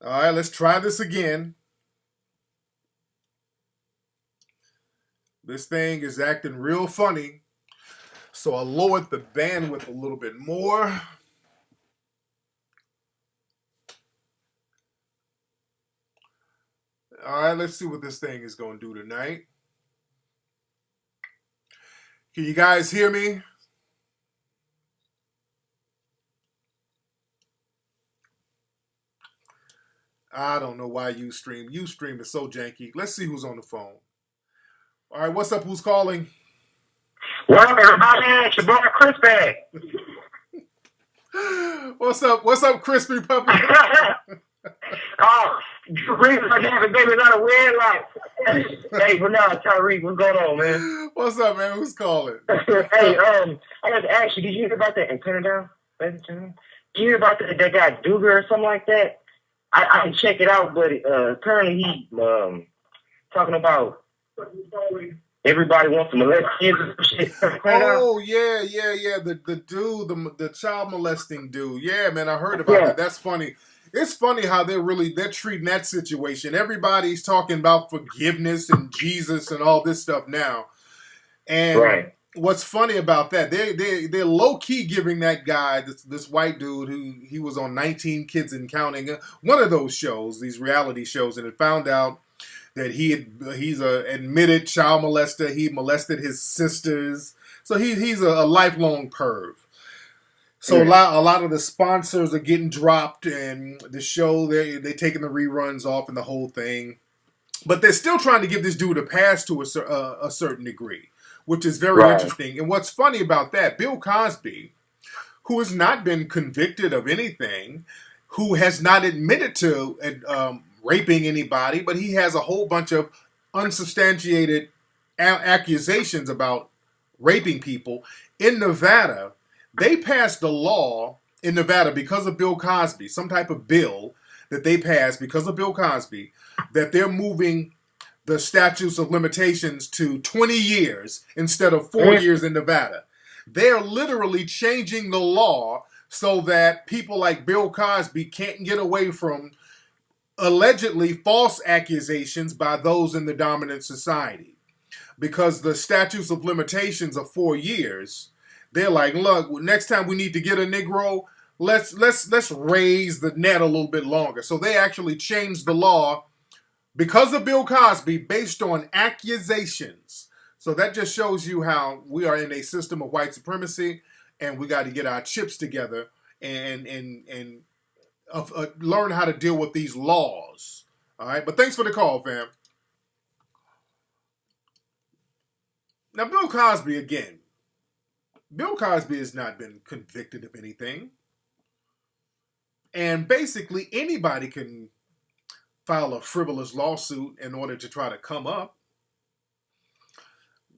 All right, let's try this again. This thing is acting real funny. So I lowered the bandwidth a little bit more. All right, let's see what this thing is going to do tonight. Can you guys hear me? I don't know why Ustream. Ustream is so janky. Let's see who's on the phone. All right, what's up? Who's calling? What up, everybody? It's your boy Chris back. What's up? What's up, Crispy Puppy? Oh, reason for having baby not a red light. Hey, but now, Tariq, what's going on, man? What's up, man? Who's calling? Hey, I got to ask you, did you hear about that antenna down? Did you hear about that guy Duger or something like that? I didn't check it out, but apparently he talking about everybody wants to molest kids and shit. Oh yeah. The dude, the child molesting dude. Yeah, man, I heard about that. That's funny. It's funny how they're treating that situation. Everybody's talking about forgiveness and Jesus and all this stuff now. And what's funny about that? They're low key giving that guy, this white dude who he was on 19 Kids and Counting, one of those shows, these reality shows, and it found out that he's a admitted child molester. He molested his sisters, so he's a lifelong perv. So a lot of the sponsors are getting dropped, and the show they're taking the reruns off and the whole thing, but they're still trying to give this dude a pass to a certain degree, which is very interesting. And what's funny about that, Bill Cosby, who has not been convicted of anything, who has not admitted to raping anybody, but he has a whole bunch of unsubstantiated accusations about raping people. In Nevada, they passed a law in Nevada because of Bill Cosby, some type of bill that they passed because of Bill Cosby, that they're moving the statutes of limitations to 20 years instead of 4 years in Nevada. They're literally changing the law so that people like Bill Cosby can't get away from allegedly false accusations by those in the dominant society. Because the statutes of limitations are 4 years, they're like, look, next time we need to get a Negro, let's raise the net a little bit longer. So they actually changed the law because of Bill Cosby based on accusations. So that just shows you how we are in a system of white supremacy, and we got to get our chips together and learn how to deal with these laws. All right, but thanks for the call, fam. Now, Bill Cosby again. Bill Cosby has not been convicted of anything. And basically, anybody can file a frivolous lawsuit in order to try to come up.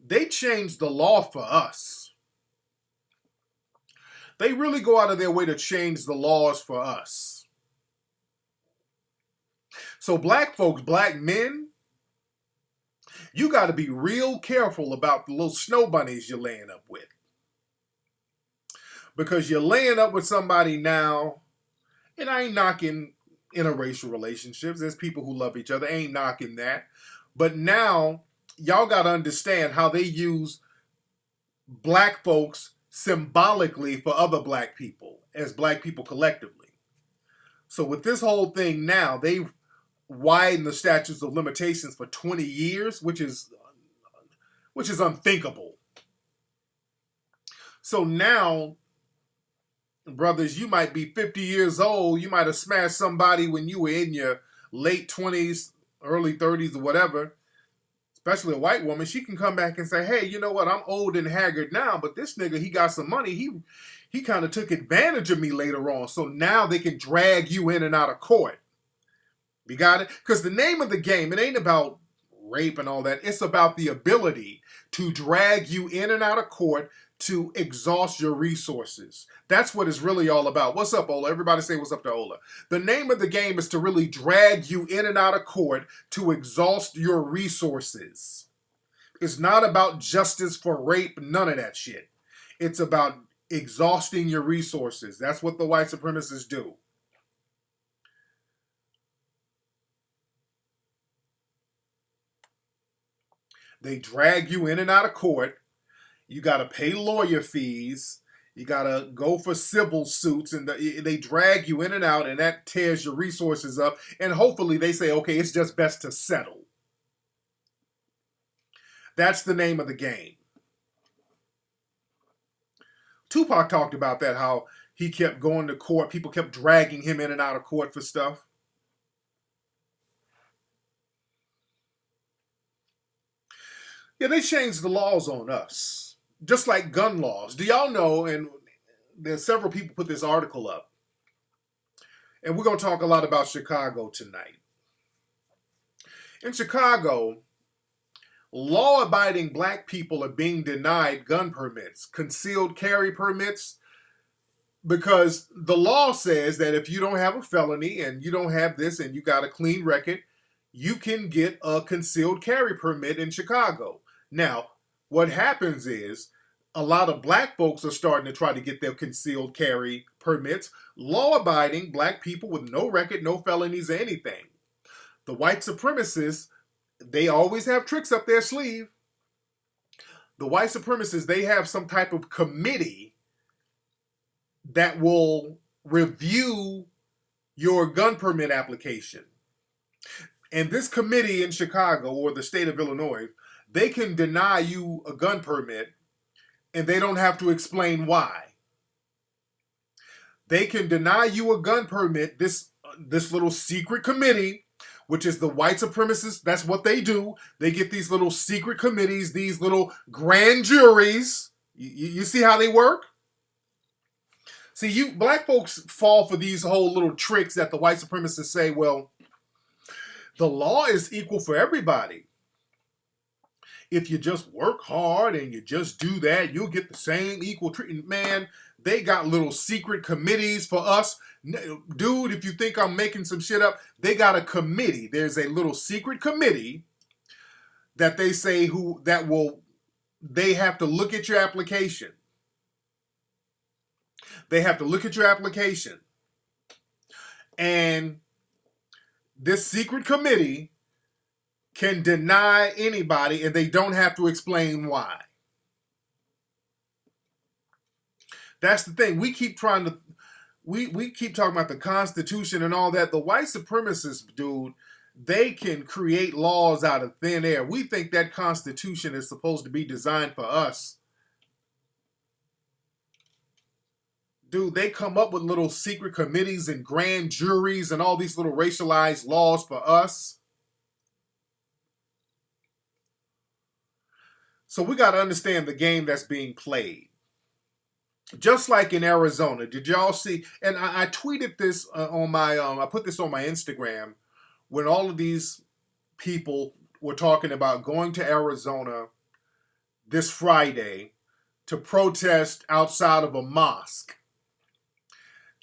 They changed the law for us. They really go out of their way to change the laws for us. So black folks, black men, you got to be real careful about the little snow bunnies you're laying up with. Because you're laying up with somebody now, and I ain't knocking interracial relationships. There's people who love each other. I ain't knocking that. But now, y'all got to understand how they use black folks symbolically for other black people, as black people collectively. So with this whole thing now, they've widened the statutes of limitations for 20 years, which is unthinkable. So now, brothers, you might be 50 years old. You might have smashed somebody when you were in your late 20s, early 30s, or whatever. Especially a white woman. She can come back and say, hey, you know what? I'm old and haggard now, but this nigga, he got some money. He kind of took advantage of me later on. So now they can drag you in and out of court. You got it? Because the name of the game, it ain't about rape and all that. It's about the ability to drag you in and out of court to exhaust your resources. That's what it's really all about. What's up, Ola? Everybody say what's up to Ola. The name of the game is to really drag you in and out of court to exhaust your resources. It's not about justice for rape, none of that shit. It's about exhausting your resources. That's what the white supremacists do. They drag you in and out of court. You got to pay lawyer fees. You got to go for civil suits, and they drag you in and out, and that tears your resources up. And hopefully they say, okay, it's just best to settle. That's the name of the game. Tupac talked about that, how he kept going to court. People kept dragging him in and out of court for stuff. Yeah, they changed the laws on us, just like gun laws. Do y'all know, and there's several people put this article up, and we're going to talk a lot about Chicago tonight. In Chicago, law-abiding black people are being denied gun permits, concealed carry permits, because the law says that if you don't have a felony and you don't have this and you got a clean record, you can get a concealed carry permit in Chicago. Now, what happens is a lot of black folks are starting to try to get their concealed carry permits. Law-abiding black people with no record, no felonies, or anything. The white supremacists, they always have tricks up their sleeve. The white supremacists, they have some type of committee that will review your gun permit application. And this committee in Chicago or the state of Illinois, they can deny you a gun permit and they don't have to explain why. They can deny you a gun permit, this little secret committee, which is the white supremacists, that's what they do. They get these little secret committees, these little grand juries. You see how they work? See, you black folks fall for these whole little tricks that the white supremacists say, well, the law is equal for everybody. If you just work hard and you just do that, you'll get the same equal treatment. Man, they got little secret committees for us. Dude, if you think I'm making some shit up, they got a committee. There's a little secret committee that they say they have to look at your application. They have to look at your application. And this secret committee can deny anybody and they don't have to explain why. That's the thing. We keep talking about the Constitution and all that. The white supremacists, dude, they can create laws out of thin air. We think that Constitution is supposed to be designed for us. Dude, they come up with little secret committees and grand juries and all these little racialized laws for us. So we got to understand the game that's being played. Just like in Arizona, did y'all see? And I tweeted this on my, I put this on my Instagram when all of these people were talking about going to Arizona this Friday to protest outside of a mosque.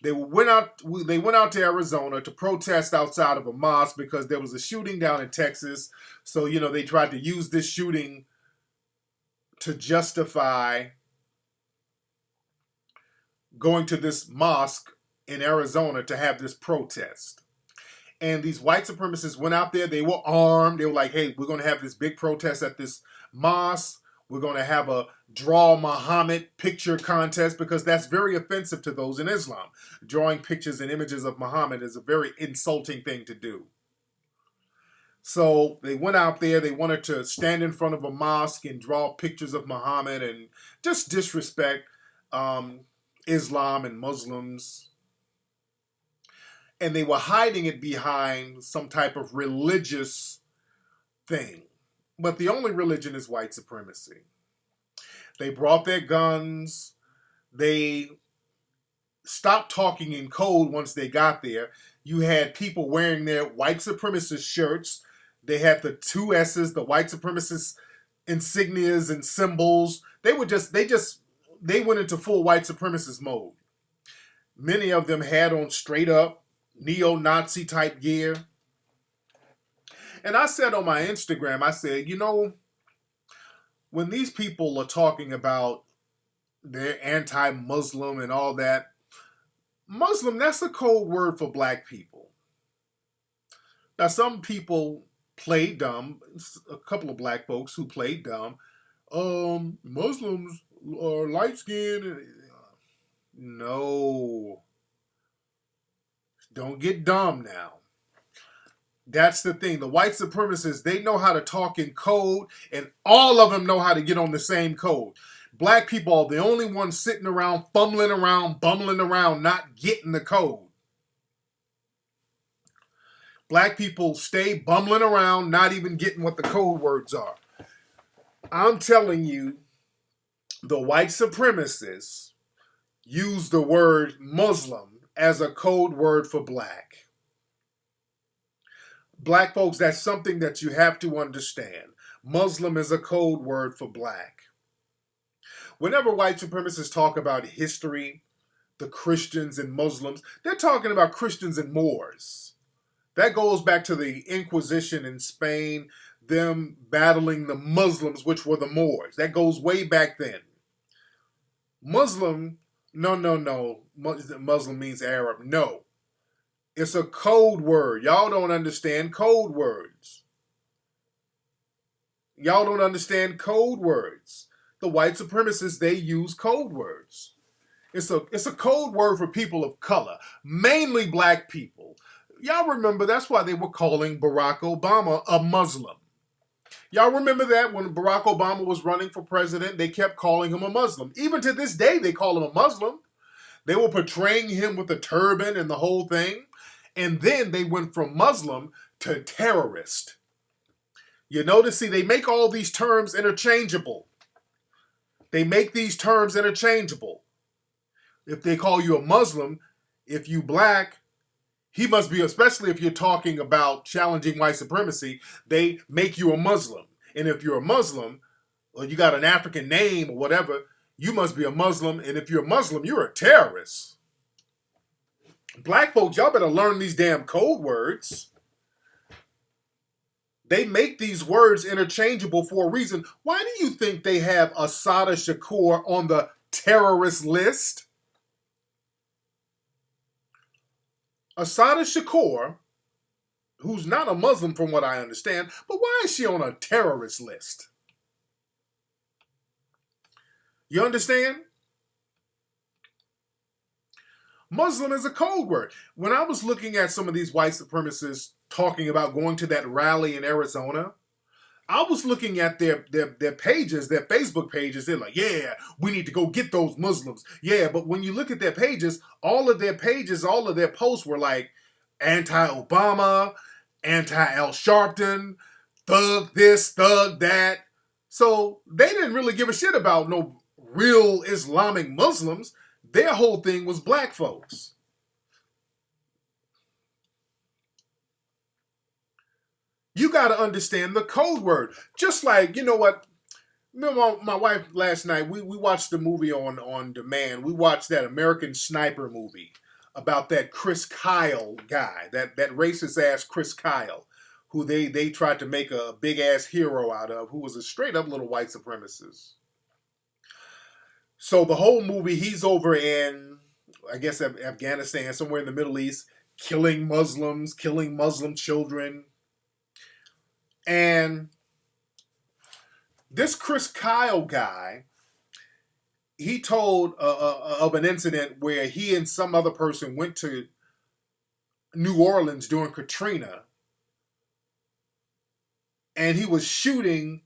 They went out to Arizona to protest outside of a mosque because there was a shooting down in Texas. So, they tried to use this shooting to justify going to this mosque in Arizona to have this protest. And these white supremacists went out there. They were armed. They were like, hey, we're going to have this big protest at this mosque. We're going to have a draw Muhammad picture contest because that's very offensive to those in Islam. Drawing pictures and images of Muhammad is a very insulting thing to do. So they went out there. They wanted to stand in front of a mosque and draw pictures of Muhammad and just disrespect Islam and Muslims. And they were hiding it behind some type of religious thing. But the only religion is white supremacy. They brought their guns. They stopped talking in code once they got there. You had people wearing their white supremacist shirts. They had the 2 S's, the white supremacist insignias and symbols. They went into full white supremacist mode. Many of them had on straight up neo-Nazi type gear. And I said on my Instagram, I said, when these people are talking about they're anti-Muslim and all that, Muslim, that's a code word for black people. Now, some people played dumb. A couple of black folks who played dumb. Muslims are light skinned. No, don't get dumb now. That's the thing. The white supremacists, they know how to talk in code, and all of them know how to get on the same code. Black people are the only ones sitting around, fumbling around, bumbling around, not getting the code. Black people stay bumbling around, not even getting what the code words are. I'm telling you, the white supremacists use the word Muslim as a code word for black. Black folks, that's something that you have to understand. Muslim is a code word for black. Whenever white supremacists talk about history, the Christians and Muslims, they're talking about Christians and Moors. That goes back to the Inquisition in Spain, them battling the Muslims, which were the Moors. That goes way back then. Muslim, no. Muslim means Arab. No. It's a code word. Y'all don't understand code words. Y'all don't understand code words. The white supremacists, they use code words. It's a code word for people of color, mainly black people. Y'all remember that's why they were calling Barack Obama a Muslim. Y'all remember that when Barack Obama was running for president, they kept calling him a Muslim. Even to this day, they call him a Muslim. They were portraying him with a turban and the whole thing. And then they went from Muslim to terrorist. You notice, see, they make all these terms interchangeable. They make these terms interchangeable. If they call you a Muslim, if you black, he must be, especially if you're talking about challenging white supremacy, they make you a Muslim. And if you're a Muslim, or you got an African name or whatever, you must be a Muslim. And if you're a Muslim, you're a terrorist. Black folks, y'all better learn these damn code words. They make these words interchangeable for a reason. Why do you think they have Assata Shakur on the terrorist list? Assata Shakur, who's not a Muslim from what I understand, but why is she on a terrorist list? You understand? Muslim is a code word. When I was looking at some of these white supremacists talking about going to that rally in Arizona, I was looking at their pages, their Facebook pages. They're like, yeah, we need to go get those Muslims. Yeah, but when you look at their pages, all of their posts were like anti-Obama, anti-Al Sharpton, thug this, thug that. So they didn't really give a shit about no real Islamic Muslims. Their whole thing was black folks. You got to understand the code word. Just like, you know what? Remember my wife last night, we watched the movie on demand. We watched that American Sniper movie about that Chris Kyle guy, that racist ass Chris Kyle, who they tried to make a big ass hero out of, who was a straight up little white supremacist. So the whole movie, he's over in, I guess, Afghanistan, somewhere in the Middle East, killing Muslims, killing Muslim children. And this Chris Kyle guy, he told of an incident where he and some other person went to New Orleans during Katrina, and he was shooting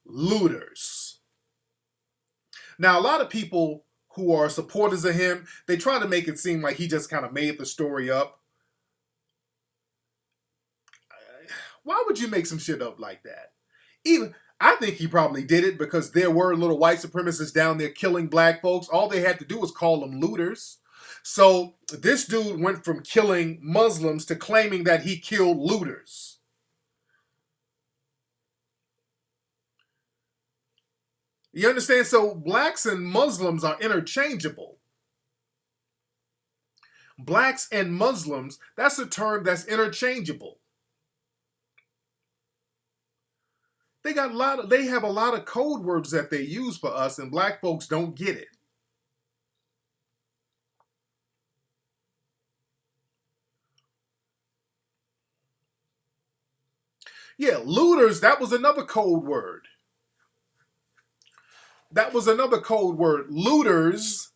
looters. Now, a lot of people who are supporters of him, they try to make it seem like he just kind of made the story up. Why would you make some shit up like that? Even I think he probably did it because there were little white supremacists down there killing black folks. All they had to do was call them looters. So this dude went from killing Muslims to claiming that he killed looters. You understand? So blacks and Muslims are interchangeable. Blacks and Muslims, that's a term that's interchangeable. They have a lot of code words that they use for us, and black folks don't get it. Yeah, looters, that was another code word. That was another code word. Looters,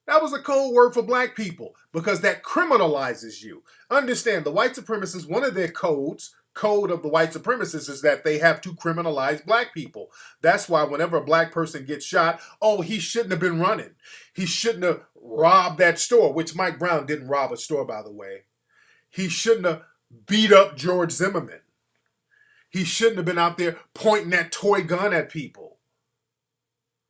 that was a code word for black people because that criminalizes you. Understand, the white supremacists, one of their code of the white supremacists is that they have to criminalize black people. That's why whenever a black person gets shot, oh, he shouldn't have been running. He shouldn't have robbed that store, which Mike Brown didn't rob a store, by the way. He shouldn't have beat up George Zimmerman. He shouldn't have been out there pointing that toy gun at people.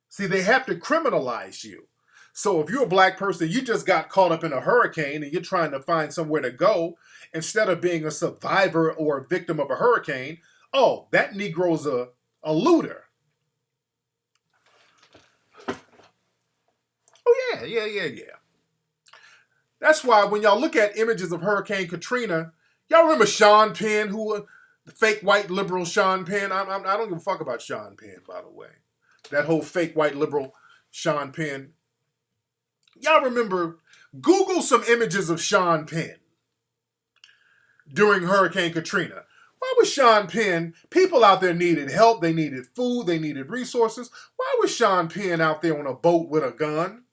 See, they have to criminalize you. So if you're a black person, you just got caught up in a hurricane and you're trying to find somewhere to go, instead of being a survivor or a victim of a hurricane, oh, that Negro's a looter. Oh, yeah. That's why when y'all look at images of Hurricane Katrina, y'all remember Sean Penn, the fake white liberal Sean Penn? I don't give a fuck about Sean Penn, by the way. That whole fake white liberal Sean Penn. Y'all remember, Google some images of Sean Penn during Hurricane Katrina. Why was Sean Penn, people out there needed help, they needed food, they needed resources. Why was Sean Penn out there on a boat with a gun?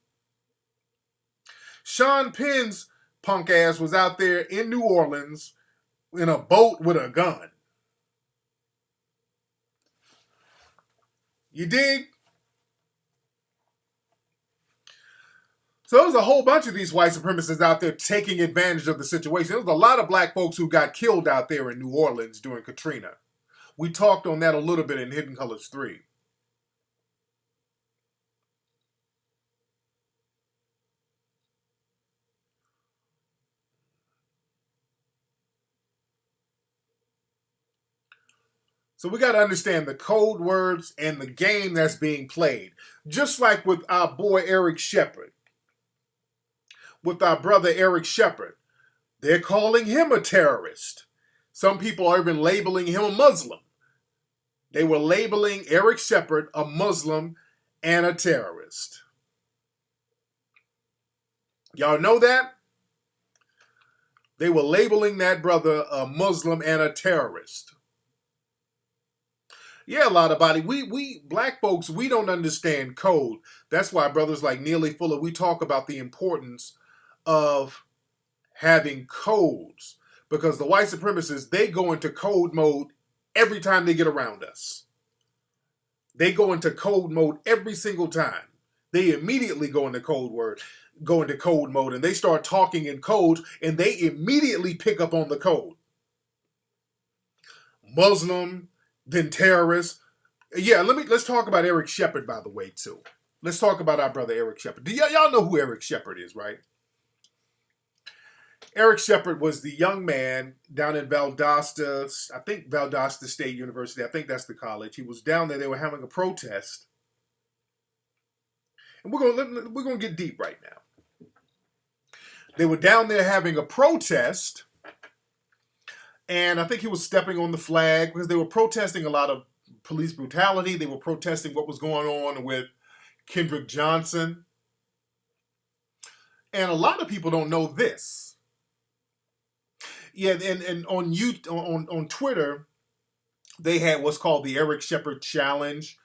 Sean Penn's punk ass was out there in New Orleans in a boat with a gun. You dig? So there was a whole bunch of these white supremacists out there taking advantage of the situation. There was a lot of black folks who got killed out there in New Orleans during Katrina. We talked on that a little bit in Hidden Colors 3. So we got to understand the code words and the game that's being played. Just like with our boy Eric Shepherd. With our brother Eric Shepherd. They're calling him a terrorist. Some people are even labeling him a Muslim. They were labeling Eric Shepherd a Muslim and a terrorist. Y'all know that? They were labeling that brother a Muslim and a terrorist. Yeah, a lot about it. We black folks, we don't understand code. That's why brothers like Neely Fuller, we talk about the importance of having codes. Because the white supremacists, they go into code mode every time they get around us. They go into code mode every single time. They immediately go into code mode, and they start talking in codes, and they immediately pick up on the code. Muslim, then terrorists. Yeah, let's talk about Eric Shepherd, by the way, too. Let's talk about our brother Eric Shepherd. Y'all know who Eric Shepherd is, right? Eric Shepherd was the young man down in Valdosta, I think Valdosta State University. I think that's the college. He was down there. They were having a protest. And we're going to get deep right now. They were down there having a protest. And I think he was stepping on the flag because they were protesting a lot of police brutality. They were protesting what was going on with Kendrick Johnson. And a lot of people don't know this. Yeah, and on Twitter, they had what's called the Eric Shepherd Challenge,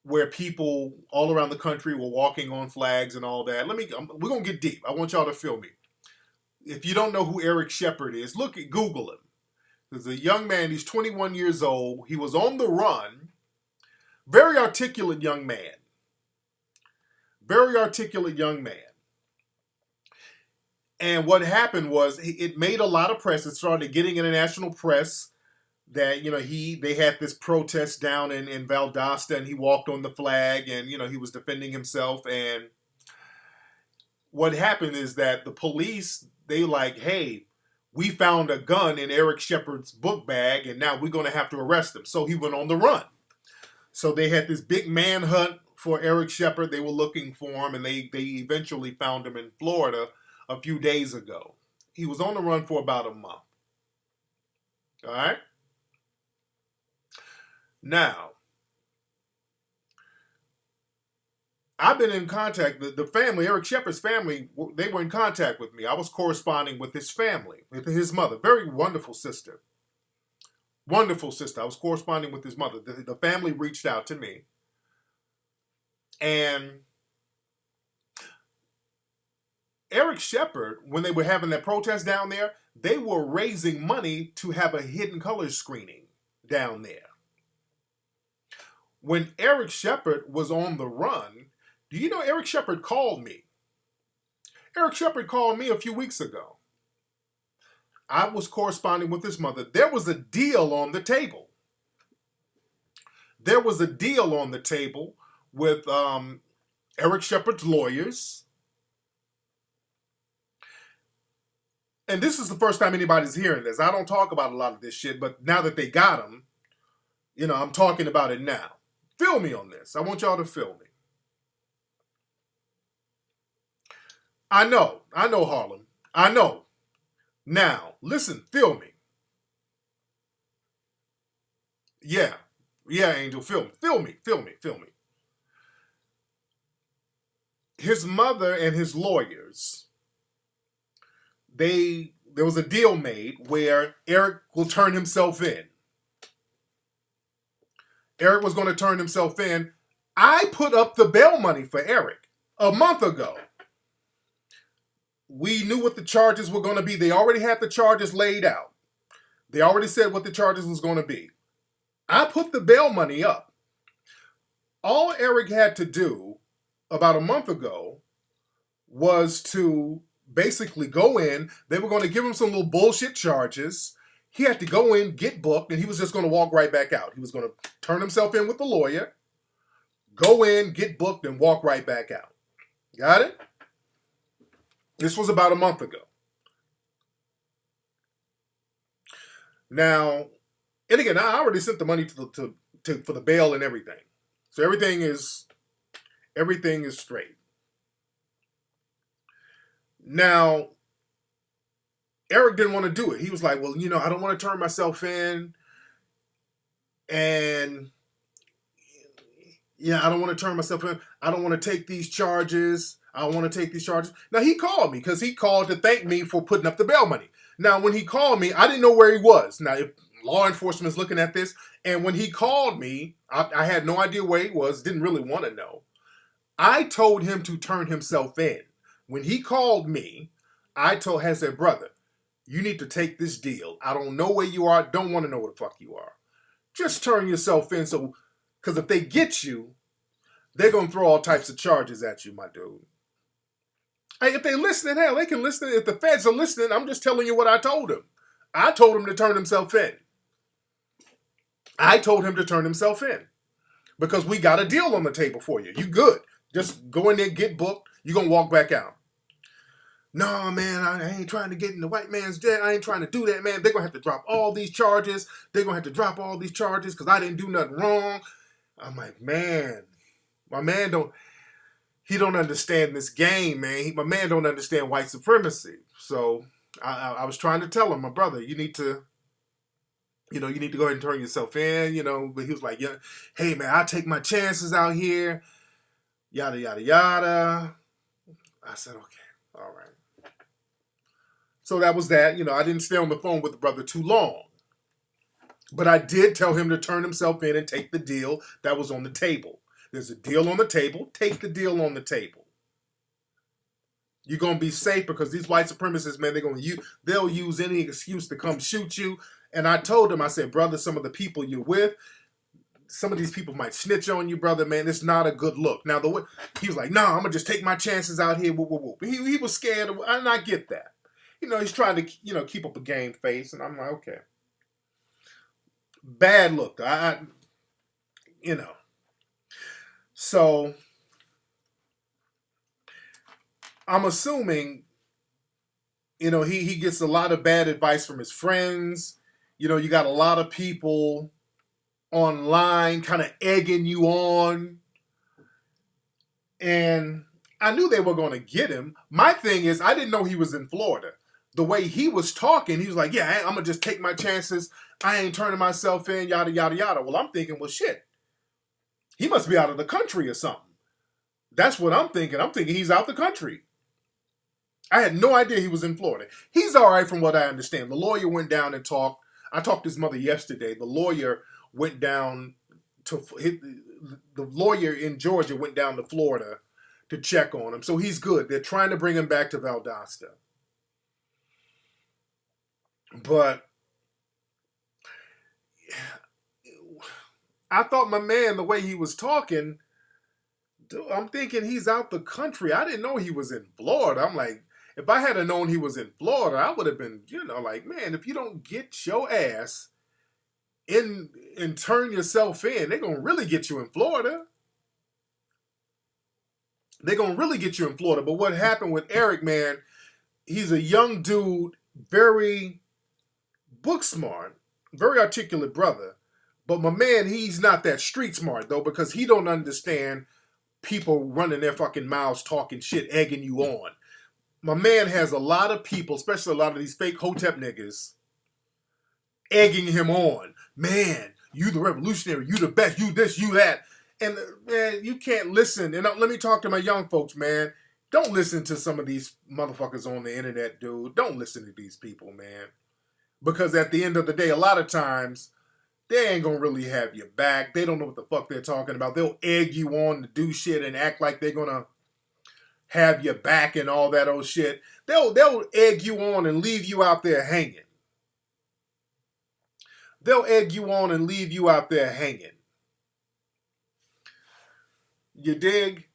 where people all around the country were walking on flags and all that. We're gonna get deep. I want y'all to feel me. If you don't know who Eric Shepherd is, Google him. There's a young man. He's 21 years old. He was on the run. Very articulate young man. Very articulate young man. And what happened was it made a lot of press. It started getting international press that, they had this protest down in Valdosta, and he walked on the flag, and, he was defending himself. And what happened is that the police, they like, hey, we found a gun in Eric Shepherd's book bag, and now we're going to have to arrest him. So he went on the run. So they had this big manhunt for Eric Shepherd. They were looking for him, and they eventually found him in Florida a few days ago. He was on the run for about a month. All right? Now, I've been in contact, the family, Eric Shepherd's family, they were in contact with me. I was corresponding with his family, with his mother, very wonderful sister. Wonderful sister. I was corresponding with his mother. The family reached out to me, and Eric Shepard, when they were having that protest down there, they were raising money to have a Hidden Colors screening down there. When Eric Shepard was on the run, do you know Eric Shepard called me? Eric Shepard called me a few weeks ago. I was corresponding with his mother. There was a deal on the table. There was a deal on the table with Eric Shepard's lawyers. And this is the first time anybody's hearing this. I don't talk about a lot of this shit, but now that they got him, I'm talking about it now. Feel me on this. I want y'all to feel me. I know, Harlem. I know. Now, listen, feel me. Yeah, Angel, feel me. His mother and his lawyers, there was a deal made where Eric will turn himself in. Eric was going to turn himself in. I put up the bail money for Eric a month ago. We knew what the charges were going to be. They already had the charges laid out. They already said what the charges was going to be. I put the bail money up. All Eric had to do about a month ago was to basically go in. They were going to give him some little bullshit charges. He had to go in, get booked, and he was just going to walk right back out. He was going to turn himself in with the lawyer, go in, get booked, and walk right back out. Got it? This was about a month ago. Now, and again, I already sent the money for the bail and everything. So everything is straight. Now, Eric didn't want to do it. He was like, well, I don't want to turn myself in. And I don't want to turn myself in. I don't want to take these charges. I don't want to take these charges. Now, he called me because he called to thank me for putting up the bail money. Now, when he called me, I didn't know where he was. Now, if law enforcement is looking at this, and when he called me, I had no idea where he was, didn't really want to know. I told him to turn himself in. When he called me, I said, brother, you need to take this deal. I don't know where you are. Don't want to know where the fuck you are. Just turn yourself in, because if they get you, they're going to throw all types of charges at you, my dude. Hey, if they listening, hell, they can listen. If the feds are listening, I'm just telling you what I told him. I told him to turn himself in. Because we got a deal on the table for you. You good. Just go in there, get booked. You're going to walk back out. No, man, I ain't trying to get in the white man's debt. I ain't trying to do that, man. They're going to have to drop all these charges. Because I didn't do nothing wrong. I'm like, man, my man don't understand this game, man. My man don't understand white supremacy. So I was trying to tell him, my brother, you need to go ahead and turn yourself in, But he was like, yeah, hey, man, I take my chances out here. Yada, yada, yada. I said, okay, all right. So that was that. I didn't stay on the phone with the brother too long. But I did tell him to turn himself in and take the deal that was on the table. There's a deal on the table. Take the deal on the table. You're going to be safe because these white supremacists, man, they'll use any excuse to come shoot you. And I told him, I said, brother, some of the people you're with, some of these people might snitch on you, brother, man. It's not a good look. Now, he was like, no, I'm going to just take my chances out here. Whoop, whoop, whoop. He was scared, and I get that. He's trying to, keep up a game face, and I'm like, okay. Bad look. So, I'm assuming, he gets a lot of bad advice from his friends. You got a lot of people online kind of egging you on. And I knew they were going to get him. My thing is, I didn't know he was in Florida. The way he was talking, he was like, yeah, I'm going to just take my chances. I ain't turning myself in, yada, yada, yada. Well, I'm thinking, well, shit. He must be out of the country or something. That's what I'm thinking. I'm thinking he's out the country. I had no idea he was in Florida. He's all right from what I understand. The lawyer went down and talked. I talked to his mother yesterday. The lawyer went down the lawyer in Georgia went down to Florida to check on him. So he's good. They're trying to bring him back to Valdosta. But I thought my man, the way he was talking, I'm thinking he's out the country. I didn't know he was in Florida. I'm like, if I had known he was in Florida, I would have been, like, man, if you don't get your ass in and turn yourself in, they're going to really get you in Florida. They're going to really get you in Florida. But what happened with Eric, man, he's a young dude, very book smart, very articulate brother. But my man, he's not that street smart, though, because he don't understand people running their fucking mouths, talking shit, egging you on. My man has a lot of people, especially a lot of these fake hotep niggas, egging him on. Man, you the revolutionary, you the best, you this, you that. And man, you can't listen. And let me talk to my young folks, man. Don't listen to some of these motherfuckers on the internet, dude. Don't listen to these people, man. Because at the end of the day, a lot of times, they ain't gonna really have your back. They don't know what the fuck they're talking about. They'll egg you on to do shit and act like they're gonna have your back and all that old shit. They'll egg you on and leave you out there hanging. They'll egg you on and leave you out there hanging. You dig?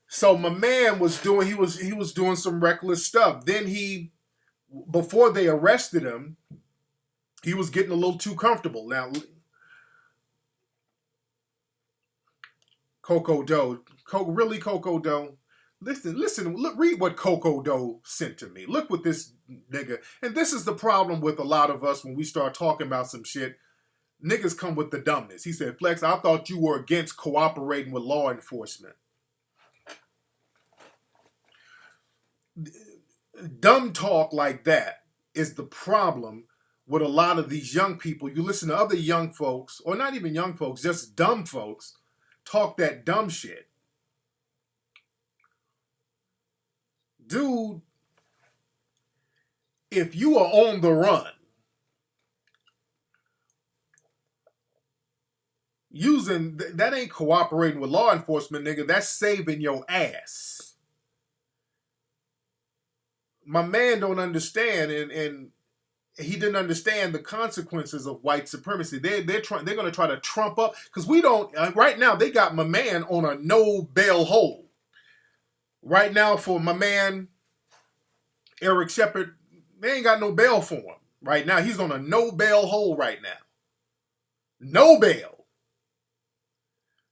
So my man was doing, he was doing some reckless stuff. Then before they arrested him, he was getting a little too comfortable. Now, Coco Doe, Coco Doe. Listen, look, read what Coco Doe sent to me. Look what this nigga, and this is the problem with a lot of us when we start talking about some shit. Niggas come with the dumbness. He said, Flex, I thought you were against cooperating with law enforcement. Dumb talk like that is the problem with a lot of these young people. You listen to other young folks, or not even young folks, just dumb folks, talk that dumb shit. Dude, if you are on the run, that ain't cooperating with law enforcement, nigga. That's saving your ass. My man don't understand, and he didn't understand the consequences of white supremacy. They're going to try to trump up, because we don't. Right now, they got my man on a no bail hold. Right now, for my man Eric Shepard, they ain't got no bail for him. Right now, he's on a no bail hold right now. No bail.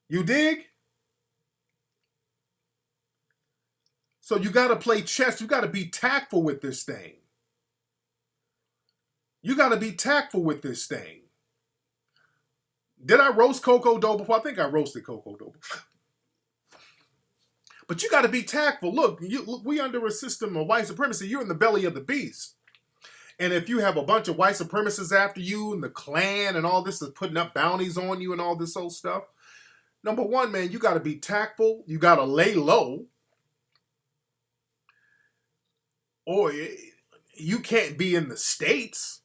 You dig? So you got to play chess. You got to be tactful with this thing. You got to be tactful with this thing. Did I roast Coco Doe before? I think I roasted Coco Doe before. But you got to be tactful. Look, we under a system of white supremacy. You're in the belly of the beast. And if you have a bunch of white supremacists after you and the Klan and all this is putting up bounties on you and all this old stuff, number one, man, you got to be tactful. You got to lay low. Or you can't be in the States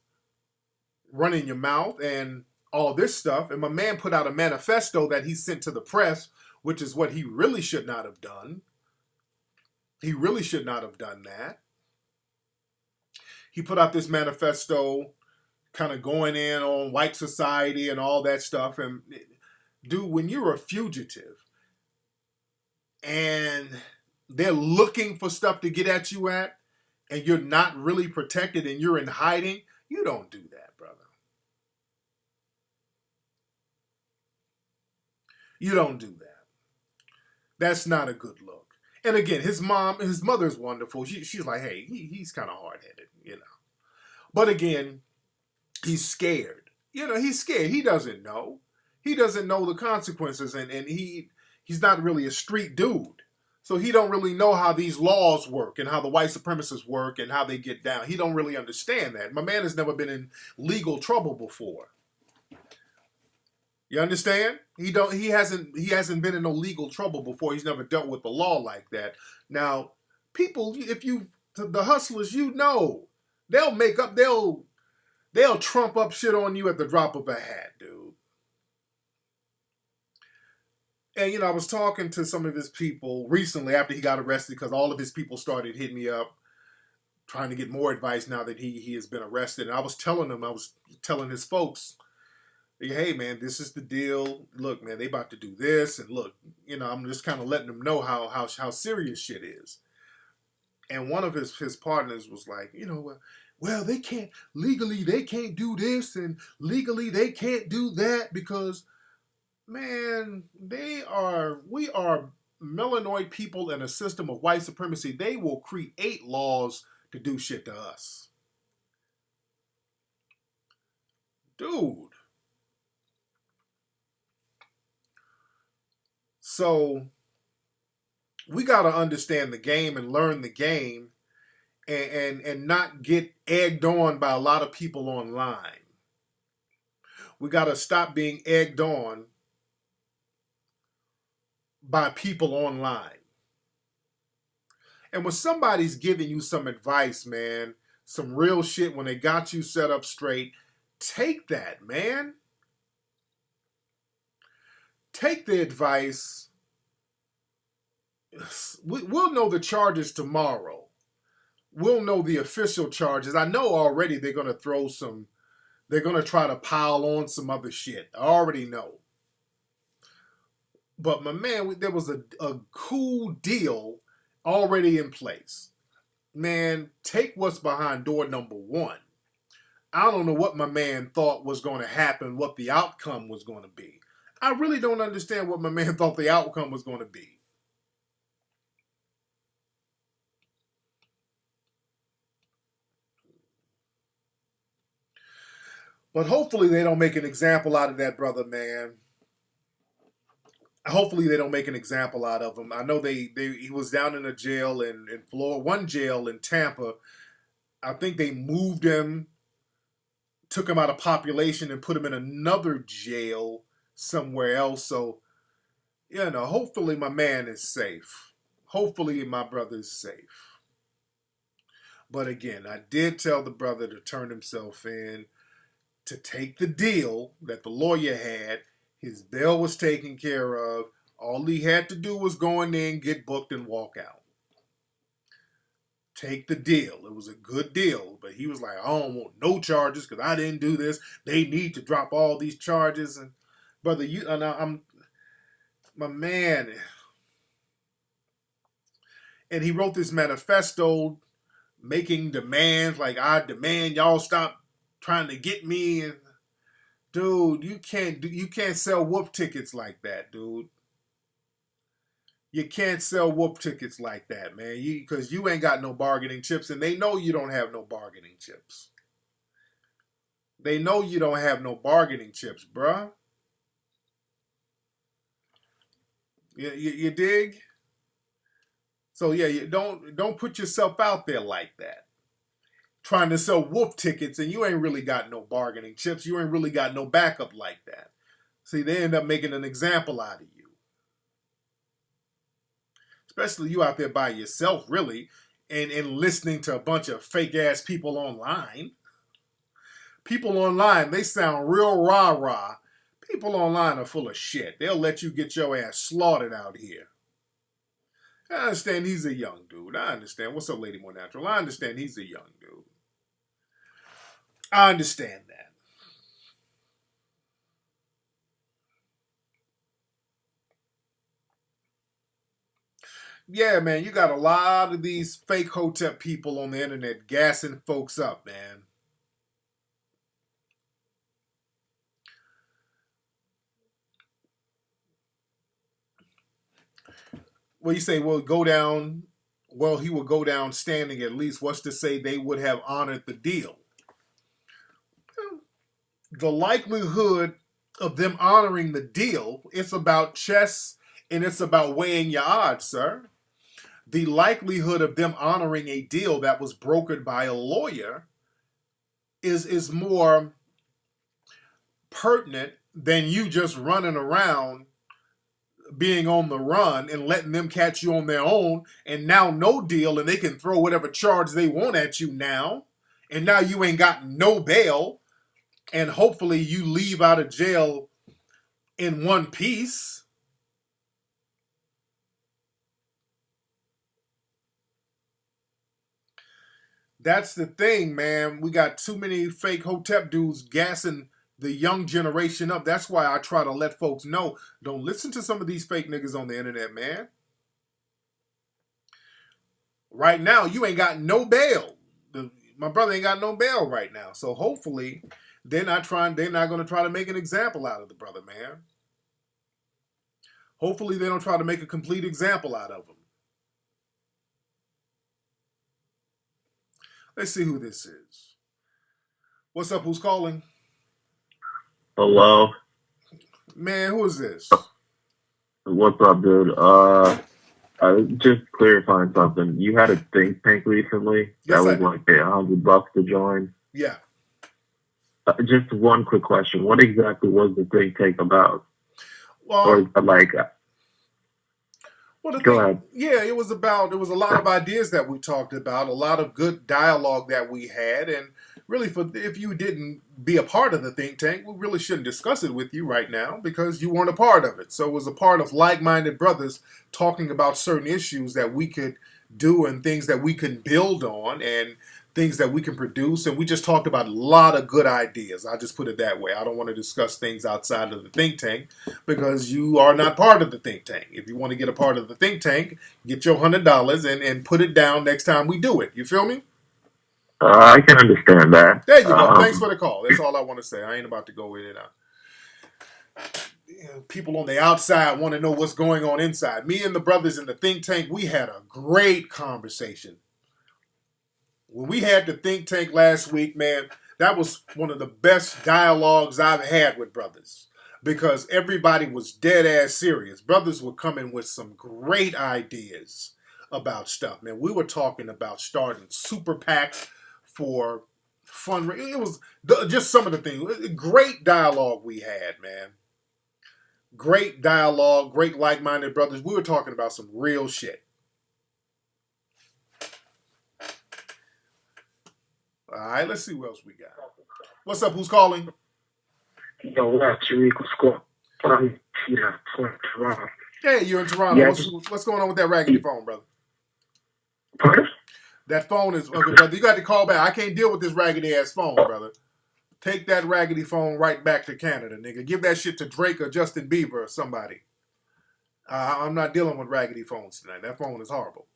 running your mouth and all this stuff. And my man put out a manifesto that he sent to the press, which is what he really should not have done. He really should not have done that. He put out this manifesto kind of going in on white society and all that stuff. And dude, when you're a fugitive and they're looking for stuff to get at you at, and you're not really protected and you're in hiding, you don't do that, brother. You don't do that. That's not a good look. And again, his mother's wonderful. She's like, hey, he's kind of hard-headed, you know. But again, he's scared. He's scared. He doesn't know. He doesn't know the consequences, and he's not really a street dude. So he don't really know how these laws work and how the white supremacists work and how they get down. He don't really understand that. My man has never been in legal trouble before. You understand? He hasn't been in no legal trouble before. He's never dealt with the law like that. Now, people, the hustlers, they'll They'll trump up shit on you at the drop of a hat, dude. And, I was talking to some of his people recently after he got arrested because all of his people started hitting me up trying to get more advice now that he has been arrested. And I was telling his folks, hey, man, this is the deal. Look, man, they about to do this. And look, I'm just kind of letting them know how serious shit is. And one of his partners was like, well, they can't, legally, they can't do this. And legally, they can't do that because, man, we are melanoid people in a system of white supremacy. They will create laws to do shit to us. Dude. So we got to understand the game and learn the game and not get egged on by a lot of people online. We got to stop being egged on by people online. And when somebody's giving you some advice, man, some real shit, when they got you set up straight, take that, man. Take the advice. We'll know the charges tomorrow. We'll know the official charges. I know already they're going to try to pile on some other shit. I already know. But my man, there was a cool deal already in place. Man, take what's behind door number one. I don't know what my man thought was going to happen, what the outcome was going to be. I really don't understand what my man thought the outcome was going to be. But hopefully they don't make an example out of that brother, man. Hopefully they don't make an example out of him. I know he was down in a jail in Florida, one jail in Tampa. I think they moved him, took him out of population and put him in another jail somewhere else. So, hopefully my man is safe. Hopefully my brother is safe. But again, I did tell the brother to turn himself in, to take the deal that the lawyer had. His bail was taken care of. All he had to do was go in there and get booked and walk out. Take the deal. It was a good deal. But he was like, I don't want no charges because I didn't do this. They need to drop all these charges. And brother, I'm my man. And he wrote this manifesto making demands like, I demand y'all stop trying to get me. And dude, you can't sell whoop tickets like that, dude. You can't sell whoop tickets like that, man. Because you ain't got no bargaining chips, and they know you don't have no bargaining chips. They know you don't have no bargaining chips, bruh. You dig? So yeah, you don't put yourself out there like that. Trying to sell wolf tickets and you ain't really got no bargaining chips. You ain't really got no backup like that. See, they end up making an example out of you. Especially you out there by yourself, really, and listening to a bunch of fake-ass people online. People online, they sound real rah-rah. People online are full of shit. They'll let you get your ass slaughtered out here. I understand he's a young dude. I understand. What's up, Lady More Natural? I understand he's a young dude. I understand that. Yeah, man, you got a lot of these fake hotep people on the internet gassing folks up, man. Well, you say, well, go down. Well, he will go down standing at least. What's to say they would have honored the deal? The likelihood of them honoring the deal, it's about chess and it's about weighing your odds, sir. The likelihood of them honoring a deal that was brokered by a lawyer is more pertinent than you just running around being on the run and letting them catch you on their own and now no deal and they can throw whatever charge they want at you now and now you ain't got no bail and hopefully you leave out of jail in one piece. That's the thing, man. We got too many fake hotep dudes gassing the young generation up. That's why I try to let folks know, don't listen to some of these fake niggas on the internet, man. Right now, you ain't got no bail. My brother ain't got no bail right now. So hopefully they're not gonna try to make an example out of the brother, man. Hopefully they don't try to make a complete example out of him. Let's see who this is. What's up? Who's calling? Hello. Man, who is this? What's up, dude? Just clarifying something. You had a think tank recently Yes, that was like $100 to join. Yeah. Just one quick question. What exactly was the think tank about? Well, or like, well, go ahead. Yeah, it was a lot of ideas that we talked about, a lot of good dialogue that we had, and really, if you didn't be a part of the think tank, we really shouldn't discuss it with you right now because you weren't a part of it. So it was a part of like-minded brothers talking about certain issues that we could do and things that we can build on and things that we can produce. And we just talked about a lot of good ideas. I'll just put it that way. I don't want to discuss things outside of the think tank because you are not part of the think tank. If you want to get a part of the think tank, get your $100 and put it down next time we do it. You feel me? I can understand that. There you go. Thanks for the call. That's all I want to say. I ain't about to go in and out. People on the outside want to know what's going on inside. Me and the brothers in the think tank, we had a great conversation. When we had the think tank last week, man, that was one of the best dialogues I've had with brothers because everybody was dead ass serious. Brothers were coming with some great ideas about stuff, man. We were talking about starting super PACs for fun. It was just some of the things. Great dialogue we had, man. Great dialogue, great like-minded brothers. We were talking about some real shit. All right, let's see what else we got. What's up? Who's calling? Yo, what up, Tariq? What's going on? Hey, you're in Toronto. Yeah, what's going on with that raggedy phone, brother? Pardon? That phone is okay, brother. You got to call back. I can't deal with this raggedy ass phone, brother. Take that raggedy phone right back to Canada, nigga. Give that shit to Drake or Justin Bieber or somebody. I'm not dealing with raggedy phones tonight. That phone is horrible.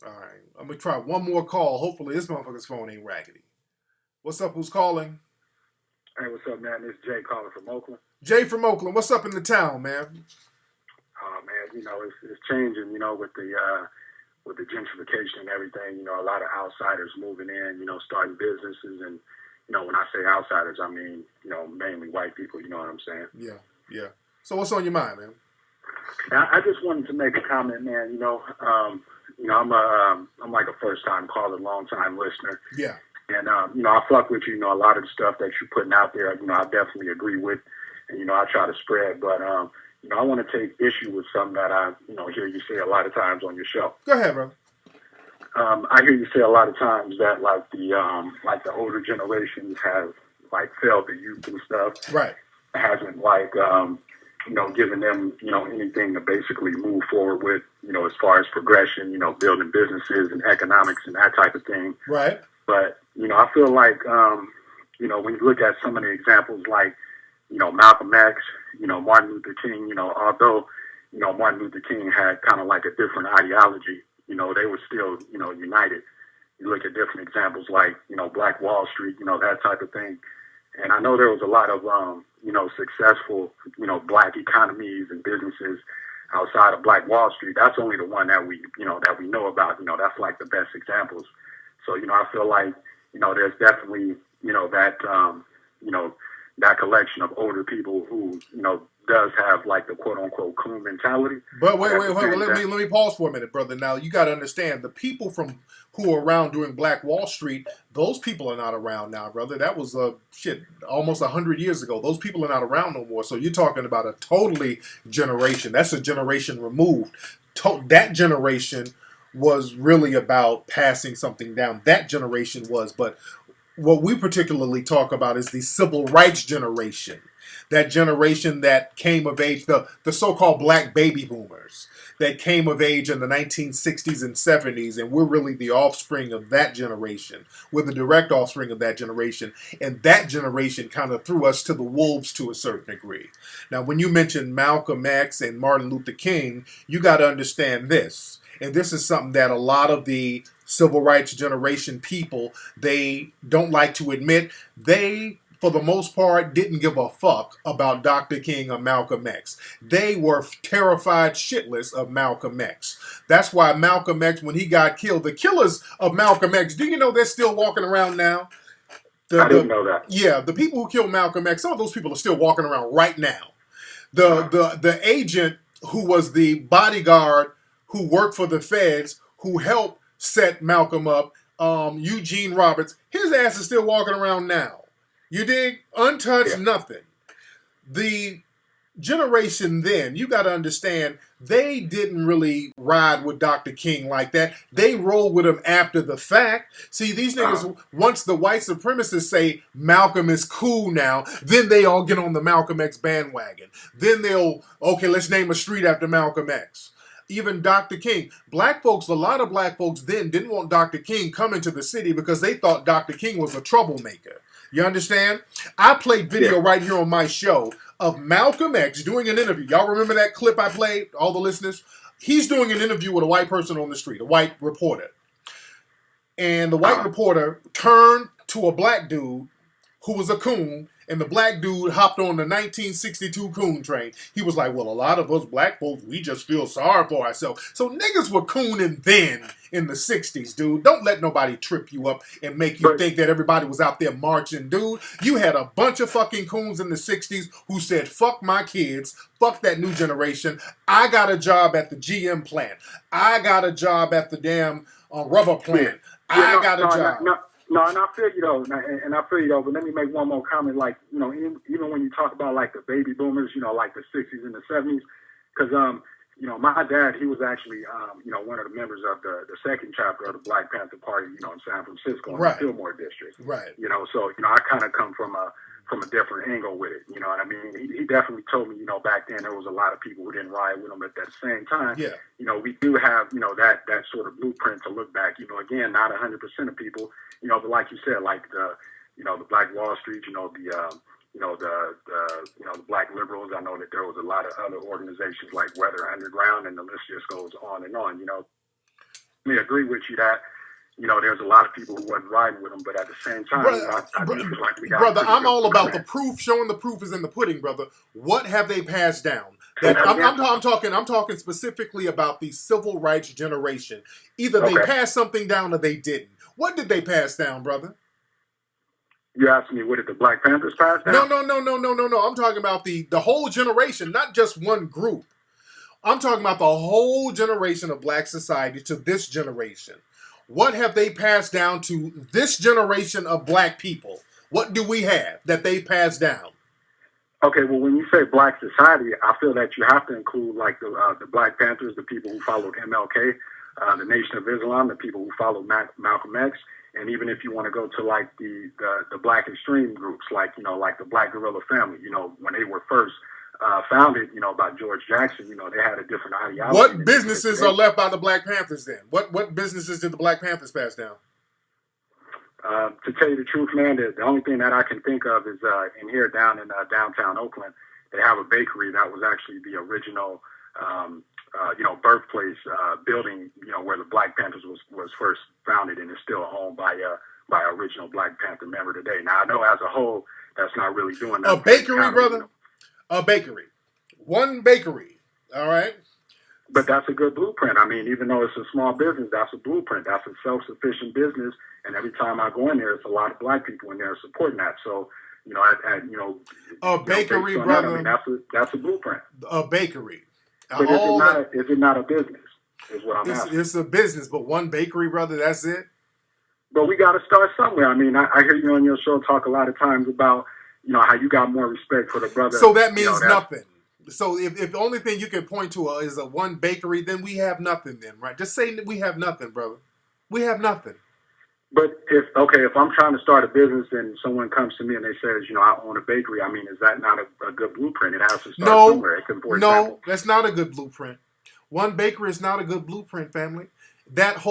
All right. I'm going to try one more call. Hopefully this motherfucker's phone ain't raggedy. What's up? Who's calling? Hey, what's up, man? This is Jay calling from Oakland. Jay from Oakland. What's up in the town, man? Oh, man, you know, it's changing, you know, with the gentrification and everything. You know, a lot of outsiders moving in, you know, starting businesses. And, you know, when I say outsiders, I mean, you know, mainly white people, you know what I'm saying? Yeah, yeah. So what's on your mind, man? I just wanted to make a comment, man. You know, I'm like a first-time caller, long-time listener. Yeah. And, you know, I fuck with you. You know, a lot of the stuff that you're putting out there, you know, I definitely agree with. And, you know, I try to spread. But, you know, I want to take issue with something that I, you know, hear you say a lot of times on your show. Go ahead, brother. I hear you say a lot of times that, like, the older generations have, like, failed the youth and stuff. Right. Hasn't, like, you know, given them, you know, anything to basically move forward with, you know, as far as progression, you know, building businesses and economics and that type of thing. Right. But, you know, I feel like, you know, when you look at some of the examples like, you know, Malcolm X, you know, Martin Luther King, you know, although, you know, Martin Luther King had kind of like a different ideology, you know, they were still, you know, united. You look at different examples like, you know, Black Wall Street, you know, that type of thing. And I know there was a lot of, you know, successful, you know, black economies and businesses outside of Black Wall Street. That's only the one that we, you know, that we know about. You know, that's like the best examples. So, you know, I feel like, you know, there's definitely, you know, that, you know, that collection of older people who, you know, does have like the quote unquote cool mentality. But wait. Let me pause for a minute, brother. Now you got to understand the people who were around during Black Wall Street. Those people are not around now, brother. That was almost 100 years ago. Those people are not around no more. So you're talking about a totally generation. That's a generation removed. That generation was really about passing something down. That generation was, but what we particularly talk about is the civil rights generation. That generation that came of age, the so-called black baby boomers that came of age in the 1960s and 70s, and we're really the offspring of that generation. We're the direct offspring of that generation, and that generation kind of threw us to the wolves to a certain degree. Now, when you mention Malcolm X and Martin Luther King, you got to understand this, and this is something that a lot of the civil rights generation people, they don't like to admit. They, for the most part, didn't give a fuck about Dr. King or Malcolm X. They were terrified shitless of Malcolm X. That's why Malcolm X, when he got killed, the killers of Malcolm X, do you know they're still walking around now? I didn't know that. Yeah, the people who killed Malcolm X, some of those people are still walking around right now. The agent who was the bodyguard who worked for the feds, who helped set Malcolm up, Eugene Roberts, his ass is still walking around now. You dig? Untouched, nothing. The generation then, you got to understand, they didn't really ride with Dr. King like that. They rolled with him after the fact. See, these niggas, once the white supremacists say Malcolm is cool now, then they all get on the Malcolm X bandwagon. Then they'll, okay, let's name a street after Malcolm X. Even Dr. King. Black folks, a lot of black folks then didn't want Dr. King coming to the city because they thought Dr. King was a troublemaker. You understand? I played video right here on my show of Malcolm X doing an interview. Y'all remember that clip I played, all the listeners? He's doing an interview with a white person on the street, a white reporter. And the white reporter turned to a black dude who was a coon, and the black dude hopped on the 1962 coon train. He was like, well, a lot of us black folks, we just feel sorry for ourselves. So niggas were cooning then in the 60s, dude. Don't let nobody trip you up and make you think that everybody was out there marching, dude. You had a bunch of fucking coons in the 60s who said, fuck my kids, fuck that new generation. I got a job at the GM plant. I got a job at the damn rubber plant. I got a job. No, and I feel you though, and I feel you though. But let me make one more comment. Like, you know, even when you talk about like the baby boomers, you know, like the 60s and the 70s, because you know, my dad, he was actually you know, one of the members of the second chapter of the Black Panther Party, you know, in San Francisco, in the Fillmore district. Right. You know, so you know, I kind of come from a different angle with it. You know what I mean? He definitely told me, you know, back then there was a lot of people who didn't ride with him, but at the same time, you know, we do have, you know, that sort of blueprint to look back. You know, again, not 100% of people, you know, but like you said, like you know, the Black Wall Street, you know, you know, the Black liberals. I know that there was a lot of other organizations like Weather Underground, and the list just goes on and on. You know, I mean, I agree with you that, you know, there's a lot of people who wasn't riding with him, but at the same time, I feel like we got brother, I'm all about the proof. Showing the proof is in the pudding, brother. What have they passed down? I'm talking specifically about the civil rights generation. Either they passed something down or they didn't. What did they pass down, brother? You asking me, what did the Black Panthers pass down? No. I'm talking about the whole generation, not just one group. I'm talking about the whole generation of black society to this generation. What have they passed down to this generation of black people? What do we have that they passed down? Okay, well, when you say black society, I feel that you have to include like the Black Panthers, the people who followed MLK, the Nation of Islam, the people who followed Malcolm X, and even if you want to go to like the black extreme groups, like, you know, like the Black Guerrilla Family, you know, when they were first founded, you know, by George Jackson, you know, they had a different ideology. What businesses are left by the Black Panthers then? What businesses did the Black Panthers pass down? To tell you the truth, man, the only thing that I can think of is in here down in downtown Oakland, they have a bakery that was actually the original, you know, birthplace building, you know, where the Black Panthers was first founded, and is still owned by original Black Panther member today. Now, I know as a whole, that's not really doing that. A bakery, brother? You know, a bakery. One bakery. All right. But that's a good blueprint. I mean, even though it's a small business, that's a blueprint. That's a self-sufficient business. And every time I go in there, it's a lot of black people in there supporting that. So, you know, you know, a bakery, brother. That, I mean, that's a blueprint. A bakery. But is it not a business? Is what I'm asking. It's a business, but one bakery, brother. That's it. But we got to start somewhere. I mean, I hear you on your show talk a lot of times about, you know, how you got more respect for the brother. So that means nothing. So if the only thing you can point to is a one bakery, then we have nothing then, right? Just say that we have nothing, brother. We have nothing. But if I'm trying to start a business and someone comes to me and they says, I own a bakery, I mean, is that not a good blueprint? It has to start somewhere. It can, for example, That's not a good blueprint. One bakery is not a good blueprint, family. That's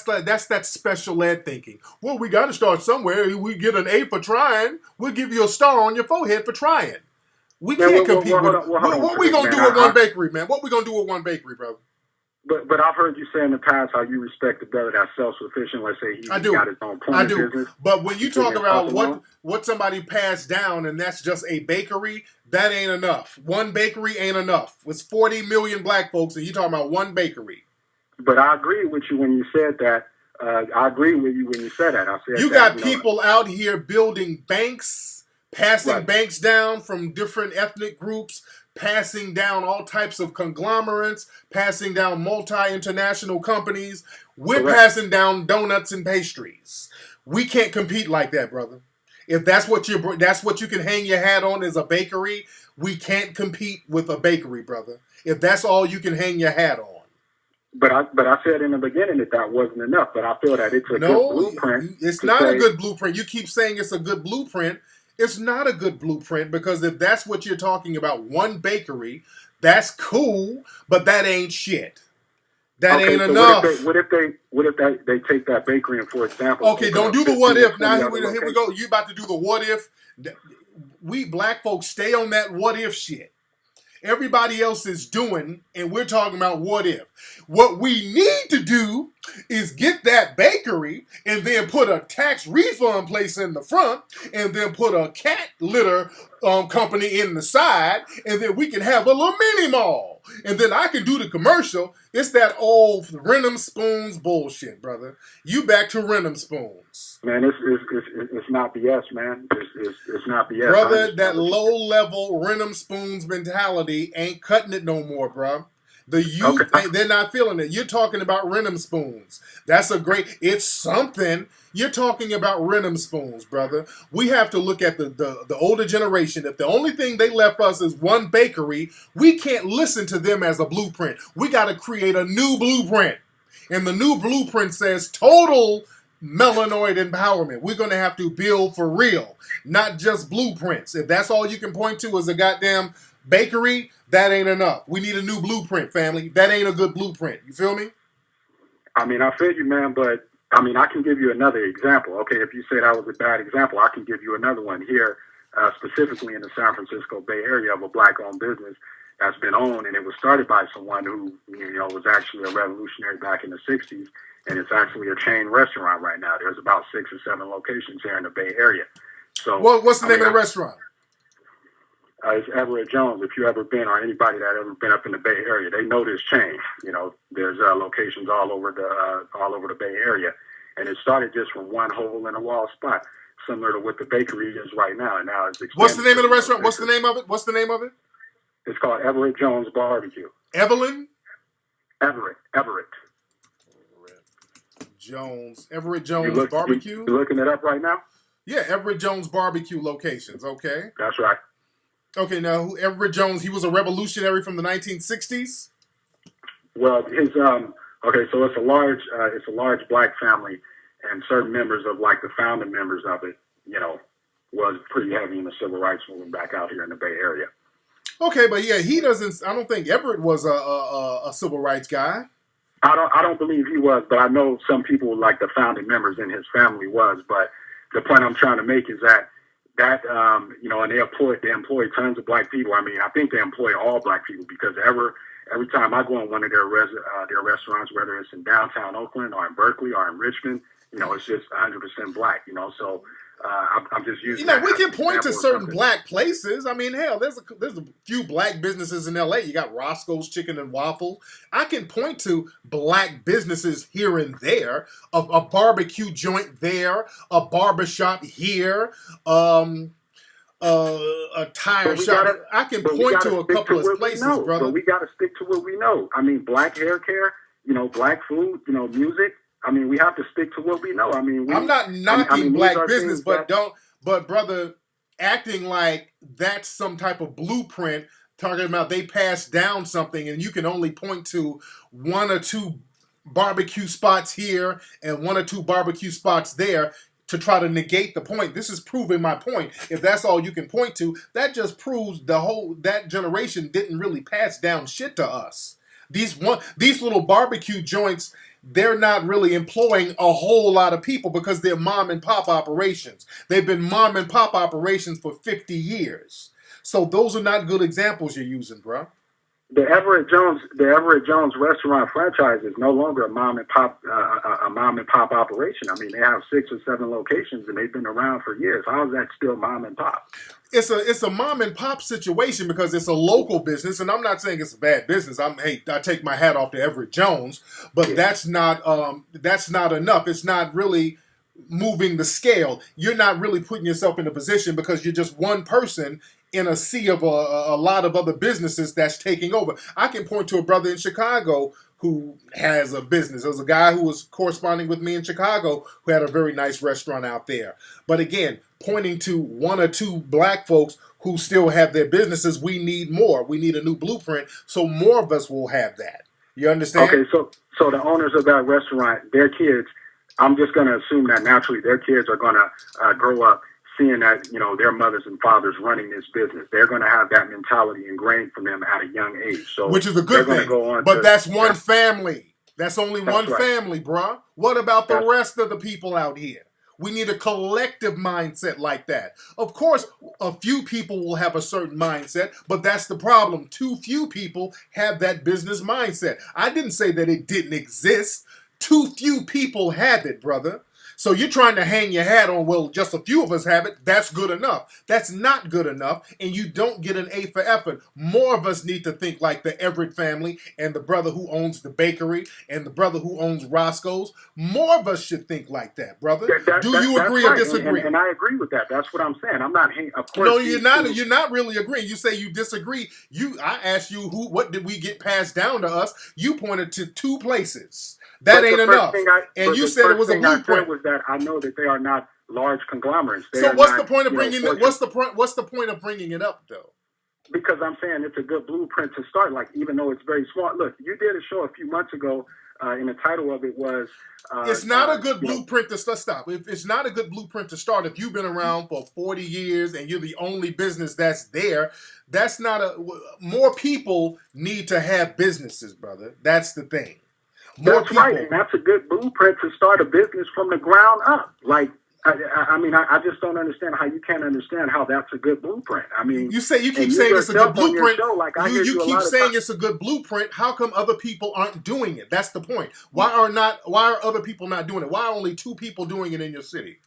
that special ed thinking. Well, we got to start somewhere. We get an A for trying. We'll give you a star on your forehead for trying. We can't compete with. What we gonna do with one bakery, man? What we gonna do with one bakery, brother? But I've heard you say in the past how you respect the brother that's self-sufficient. Let's say he's got his own point business. But when you talk about what somebody passed down and that's just a bakery, that ain't enough. One bakery ain't enough. It's 40 million black folks and you talking about one bakery. But I agree with you when you said that. I agree with you when you said that. I said you got people out here building banks, passing banks down from different ethnic groups, passing down all types of conglomerates, passing down multi-international companies. We're passing down donuts and pastries. We can't compete like that, brother. If that's what you can hang your hat on is a bakery, we can't compete with a bakery, brother. If that's all you can hang your hat on. But I said in the beginning that wasn't enough. But I feel that it's a good blueprint. It's not a good blueprint. You keep saying it's a good blueprint. It's not a good blueprint because if that's what you're talking about, one bakery, that's cool, but that ain't shit. That ain't enough. What if they take that bakery and, for example, okay, don't do the what if. Now here we go. You about to do the what if? We black folks stay on that what if shit. Everybody else is doing, and we're talking about what if. What we need to do is get that bakery and then put a tax refund place in the front and then put a cat litter company in the side, and then we can have a little mini mall. And then I can do the commercial. It's that old rent 'em spoons bullshit, brother. You back to rent 'em spoons. Man, it's not BS, man. It's not BS. Brother, that low-level rent 'em spoons mentality ain't cutting it no more, bro. The youth, they're not feeling it. You're talking about rent 'em spoons. It's something. You're talking about rent 'em spoons, brother. We have to look at the older generation. If the only thing they left us is one bakery, we can't listen to them as a blueprint. We got to create a new blueprint. And the new blueprint says total melanoid empowerment. We're going to have to build for real, not just blueprints. If that's all you can point to is a goddamn bakery, that ain't enough. We need a new blueprint, family. That ain't a good blueprint. You feel me? I mean, I feel you, man, but I mean, I can give you another example. Okay, if you say that was a bad example, I can give you another one here, specifically in the San Francisco Bay Area of a black-owned business that's been owned, and it was started by someone who, was actually a revolutionary back in the 60s, and it's actually a chain restaurant right now. There's about 6 or 7 locations here in the Bay Area. So, what's the name of the restaurant? It's Everett Jones. If you ever been, or anybody that ever been up in the Bay Area, they know this chain. There's locations all over the Bay Area, and it started just from one hole in a wall spot, similar to what the bakery is right now. And now it's what's the name of the restaurant? What's the name of it? It's called Everett Jones Barbecue. Evelyn? Everett Jones Barbecue. You looking it up right now? Yeah, Everett Jones Barbecue locations. Okay. That's right. Okay, now Everett Jones, he was a revolutionary from the 1960s. Well, his so it's a large black family, and certain members of the founding members of it, was pretty heavy in the civil rights movement back out here in the Bay Area. Okay, but yeah, I don't think Everett was a civil rights guy. I don't believe he was, but I know some people like the founding members in his family was. But the point I'm trying to make is that and they employ tons of black people. I mean, I think they employ all black people because every time I go in one of their restaurants, whether it's in downtown Oakland or in Berkeley or in Richmond, it's just 100% black. So I'm just using. We can point to certain black places. I mean, hell, there's a few black businesses in LA. You got Roscoe's Chicken and Waffle. I can point to black businesses here and there. A barbecue joint there, a barbershop here, a tire shop. I can point to a couple of places, brother. But we got to stick to what we know. I mean, black hair care, black food, music. I mean, we have to stick to what we know. I mean, I'm not knocking black business, but brother, acting like that's some type of blueprint, talking about they passed down something and you can only point to one or two barbecue spots here and 1 or 2 barbecue spots there to try to negate the point. This is proving my point. If that's all you can point to, that just proves that generation didn't really pass down shit to us. These little barbecue joints, they're not really employing a whole lot of people because they're mom and pop operations. They've been mom and pop operations for 50 years. So those are not good examples you're using, bro. The Everett Jones restaurant franchise is no longer a mom and pop operation. I mean, they have 6 or 7 locations and they've been around for years. How is that still mom and pop? It's a mom and pop situation because it's a local business, and I'm not saying it's a bad business. I take my hat off to Everett Jones, but that's not enough. It's not really moving the scale. You're not really putting yourself in a position because you're just one person in a sea of a lot of other businesses that's taking over. I can point to a brother in Chicago who has a business. There was a guy who was corresponding with me in Chicago who had a very nice restaurant out there. But again, pointing to 1 or 2 black folks who still have their businesses, we need more. We need a new blueprint, so more of us will have that. You understand? Okay, so the owners of that restaurant, their kids, I'm just going to assume that naturally their kids are going to grow up seeing that, their mothers and fathers running this business. They're going to have that mentality ingrained from them at a young age. So which is a good thing. But that's one family. That's only one family, bruh. What about the rest of the people out here? We need a collective mindset like that. Of course, a few people will have a certain mindset, but that's the problem. Too few people have that business mindset. I didn't say that it didn't exist. Too few people have it, brother. So you're trying to hang your hat on, well, just a few of us have it. That's good enough. That's not good enough, and you don't get an A for effort. More of us need to think like the Everett family and the brother who owns the bakery and the brother who owns Roscoe's. More of us should think like that, brother. Do you agree or disagree? And I agree with that. That's what I'm saying. I'm not. Of course, no, you're not. You're not really agreeing. You say you disagree. I asked you what did we get passed down to us? You pointed to 2 places. That ain't enough. And you said it was a blueprint. Was that I know that they are not large conglomerates. So what's the point of bringing it? What's the point of bringing it up though? Because I'm saying it's a good blueprint to start. Like even though it's very small. Look, you did a show a few months ago, and the title of it was. It's not a good blueprint to stop. It's not a good blueprint to start. If you've been around for 40 years and you're the only business that's there, that's not more people need to have businesses, brother. That's the thing. That's right, and that's a good blueprint to start a business from the ground up. Like, I just don't understand how you can't understand how that's a good blueprint. I mean, you keep saying it's a good blueprint. You keep saying it's a good blueprint. How come other people aren't doing it? That's the point. Why are other people not doing it? Why are only 2 people doing it in your city?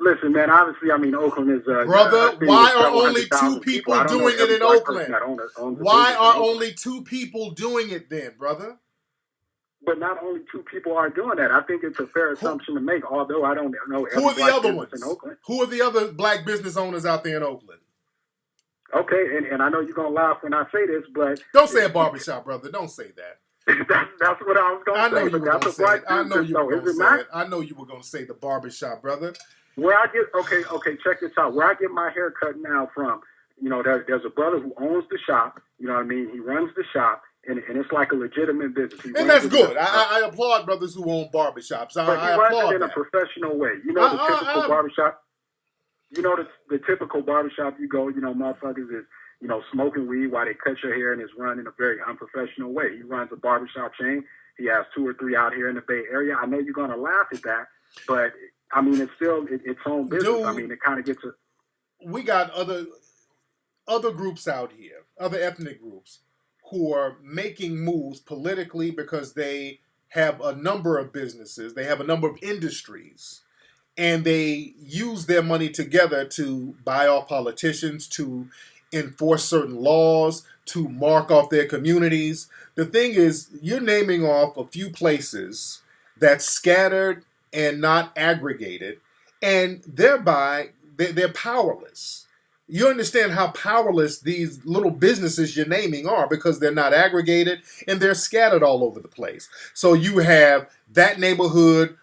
Listen, man. Obviously, I mean, Oakland is brother. Why are only 2 people doing it in Oakland? Why are only 2 people doing it then, brother? But not only 2 people are doing that. I think it's a fair assumption to make, although I don't know every who are the other ones in Oakland. Who are the other black business owners out there in Oakland? Okay, and I know you're going to laugh when I say this, but... Don't say a barbershop, brother. Don't say that. That's what I was going to say. I know you were going to say it. I know you were going to say it. I know you were going to say the barbershop, brother. Where I get... Okay, check this out. Where I get my hair cut now from, there's a brother who owns the shop. You know what I mean? He runs the shop. And it's like a legitimate business. And that's good. I applaud brothers who own barbershops. But he runs it in a professional way. The typical barbershop. The typical barbershop you go, motherfuckers is, smoking weed while they cut your hair and it's run in a very unprofessional way. He runs a barbershop chain. He has 2 or 3 out here in the Bay Area. I know you're going to laugh at that, but, I mean, it's still its own business. Dude, I mean, it kind of gets We got other groups out here, other ethnic groups, who are making moves politically because they have a number of businesses, they have a number of industries, and they use their money together to buy off politicians, to enforce certain laws, to mark off their communities. The thing is, you're naming off a few places that's scattered and not aggregated, and thereby they're powerless. You understand how powerless these little businesses you're naming are because they're not aggregated and they're scattered all over the place. So you have that neighborhood,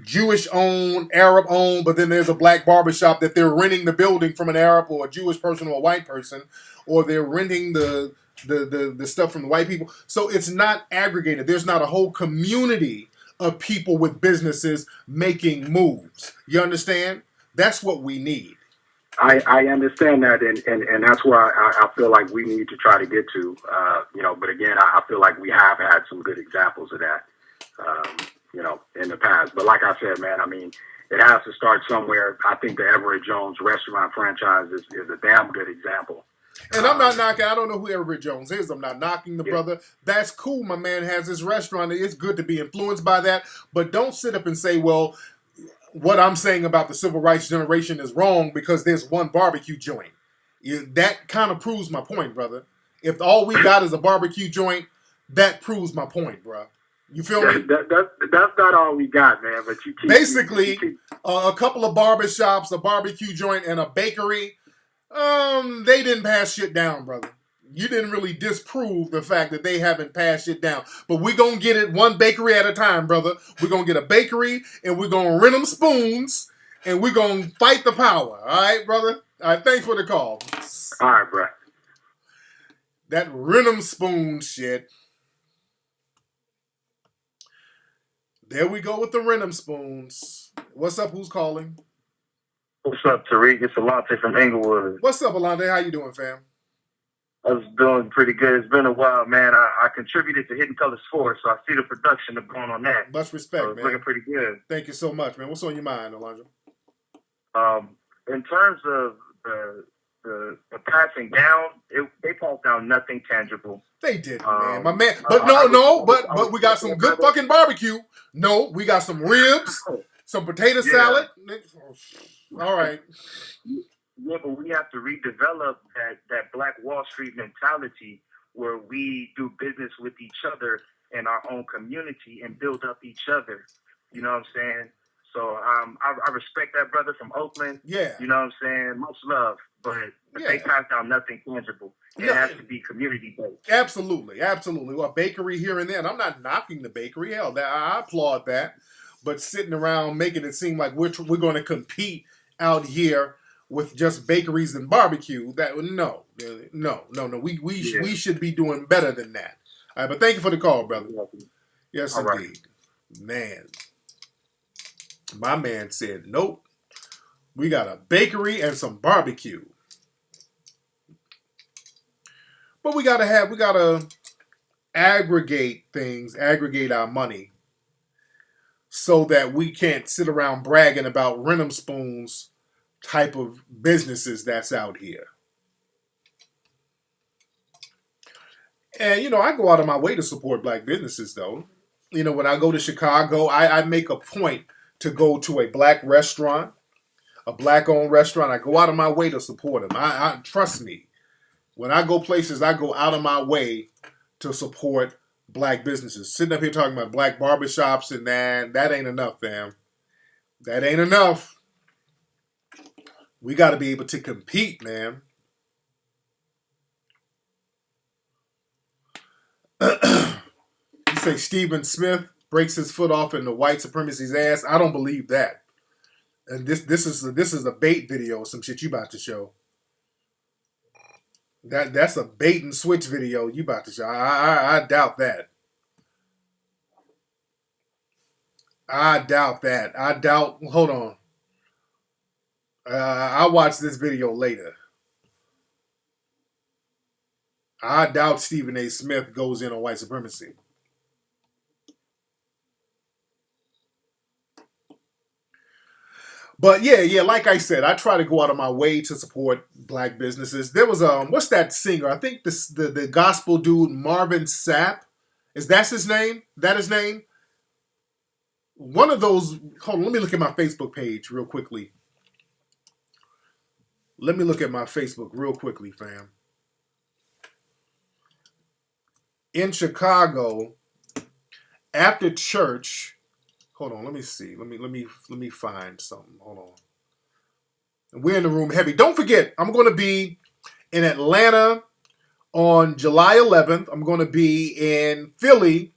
Jewish owned, Arab owned, but then there's a black barbershop that they're renting the building from an Arab or a Jewish person or a white person, or they're renting the the stuff from the white people. So it's not aggregated. There's not a whole community of people with businesses making moves. You understand? That's what we need. I understand that, and that's where I feel like we need to try to get to, but again, I feel like we have had some good examples of that, in the past. But like I said, man, I mean, it has to start somewhere. I think the Everett Jones restaurant franchise is a damn good example. And I'm not knocking, I don't know who Everett Jones is. I'm not knocking the brother. That's cool. My man has his restaurant. It's good to be influenced by that. But don't sit up and say, well, what I'm saying about the civil rights generation is wrong because there's one barbecue joint. That kind of proves my point, brother. If all we got is a barbecue joint, that proves my point, bro. You feel me? That's not all we got, man. But you keep, basically a couple of barbershops, a barbecue joint, and a bakery. They didn't pass shit down, brother. You didn't really disprove the fact that they haven't passed it down. But we're going to get it one bakery at a time, brother. We're going to get a bakery, and we're going to rent them spoons, and we're going to fight the power. All right, brother? All right, thanks for the call. All right, bro. That rent 'em spoon shit. There we go with the rent 'em spoons. What's up? Who's calling? What's up, Tariq? It's Alante from Inglewood. What's up, Alante? How you doing, fam? I was doing pretty good. It's been a while, man. I contributed to Hidden Colors 4, so I see the production of going on that. Much respect, so it's man. Looking pretty good. Thank you so much, man. What's on your mind, Alonzo? In terms of the passing down, they passed down nothing tangible. They didn't, man. My man. But but we got some good fucking barbecue. No, we got some ribs, some potato salad. All right. Yeah, but we have to redevelop that Black Wall Street mentality where we do business with each other in our own community and build up each other. You know what I'm saying? So I respect that brother from Oakland. Yeah. You know what I'm saying? Much love. But they passed down nothing tangible. It has to be community-based. Absolutely. Absolutely. Well, a bakery here and there. And I'm not knocking the bakery. Hell, I applaud that. But sitting around making it seem like we're going to compete out here with just bakeries and barbecue, no. We should be doing better than that. All right, but thank you for the call, brother. Yes, indeed. Right. Man. My man said, nope. We got a bakery and some barbecue. But we gotta aggregate things, aggregate our money so that we can't sit around bragging about rent 'em spoons type of businesses that's out here. And, I go out of my way to support black businesses, though. When I go to Chicago, I make a point to go to a black restaurant, a black-owned restaurant. I go out of my way to support them. I trust me. When I go places, I go out of my way to support black businesses. Sitting up here talking about black barbershops and that ain't enough, fam. That ain't enough. We got to be able to compete, man. You say Stephen Smith breaks his foot off in the white supremacy's ass. I don't believe that. And this is a bait video, some shit you about to show. That's a bait and switch video you about to show. I doubt that. Hold on. I'll watch this video later. I doubt Stephen A. Smith goes in on white supremacy. But yeah, like I said, I try to go out of my way to support black businesses. There was what's that singer? I think the gospel dude Marvin Sapp. Is that his name? That his name? One of those. Hold on, let me look at my Facebook page real quickly. Let me look at my Facebook real quickly, fam. In Chicago, after church. Hold on, let me see. Let me find something. Hold on. We're in the room heavy. Don't forget, I'm going to be in Atlanta on July 11th. I'm going to be in Philly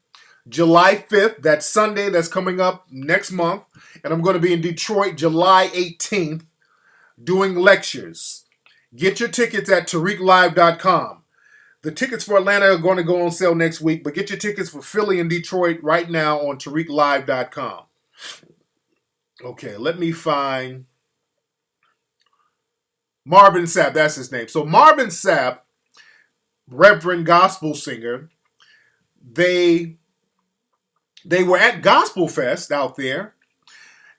July 5th. That's Sunday. That's coming up next month. And I'm going to be in Detroit July 18th doing lectures. Get your tickets at TariqLive.com. The tickets for Atlanta are going to go on sale next week, but get your tickets for Philly and Detroit right now on TariqLive.com. Okay, let me find Marvin Sapp. That's his name. So Marvin Sapp, Reverend gospel singer, they were at Gospel Fest out there.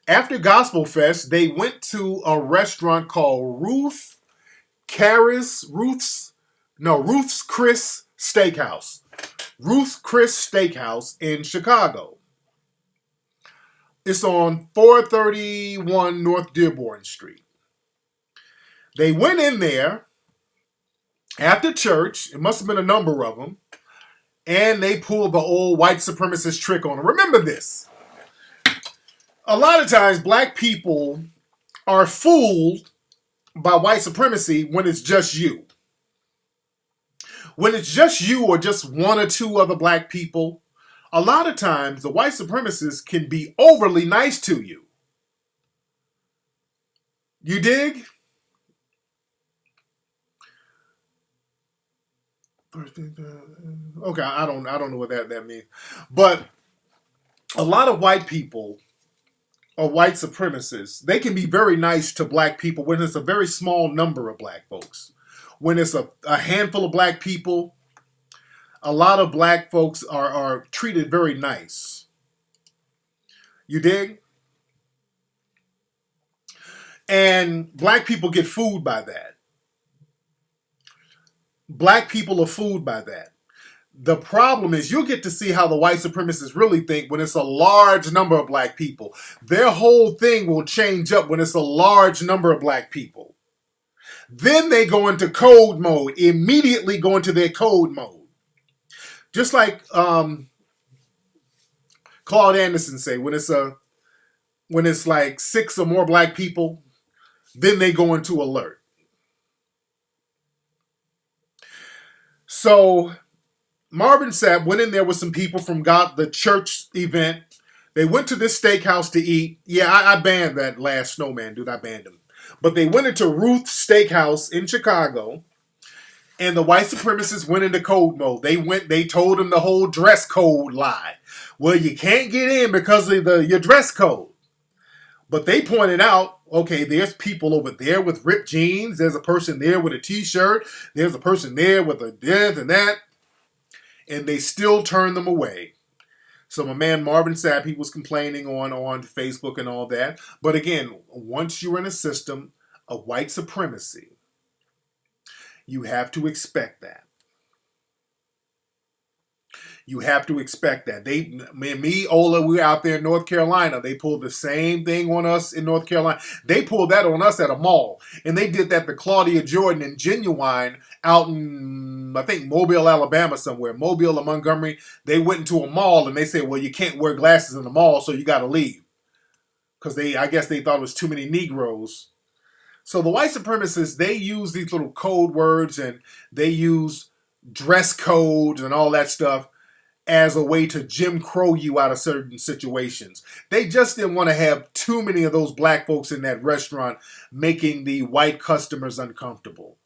After Gospel Fest, they went to a restaurant called Ruth's Chris Steakhouse. Ruth's Chris Steakhouse in Chicago. It's on 431 North Dearborn Street. They went in there after church. It must have been a number of them. And they pulled the old white supremacist trick on them. Remember this. A lot of times black people are fooled by white supremacy when it's just you. When it's just you or just one or two other black people, a lot of times the white supremacists can be overly nice to you. You dig? Okay, I don't know what that means. But a lot of white people or white supremacists, they can be very nice to black people when it's a very small number of black folks. When it's a handful of black people, a lot of black folks are treated very nice. You dig? And black people get fooled by that. Black people are fooled by that. The problem is you'll get to see how the white supremacists really think when it's a large number of black people. Their whole thing will change up when it's a large number of black people. Then they go into code mode, immediately go into their code mode. Just like Claude Anderson say, when it's like 6 or more black people, then they go into alert. So Marvin Sapp went in there with some people from the church event. They went to this steakhouse to eat. Yeah, I banned that last snowman dude. I banned him. But they went into Ruth's Steakhouse in Chicago, and the white supremacists went into code mode. They told them the whole dress code lie. Well, you can't get in because of your dress code. But they pointed out, okay, there's people over there with ripped jeans. There's a person there with a t-shirt. There's a person there with a this and that. And they still turn them away. So my man Marvin Sapp, he was complaining on Facebook and all that. But again, once you're in a system of white supremacy, you have to expect that. You have to expect that. Ola, we were out there in North Carolina. They pulled the same thing on us in North Carolina. They pulled that on us at a mall. And they did that to Claudia Jordan and Genuine out in, I think, Mobile, Alabama somewhere. Mobile or Montgomery. They went into a mall and they said, well, you can't wear glasses in the mall, so you got to leave. Because I guess they thought it was too many Negroes. So the white supremacists, they use these little code words and they use dress codes and all that stuff as a way to Jim Crow you out of certain situations. They just didn't want to have too many of those black folks in that restaurant making the white customers uncomfortable.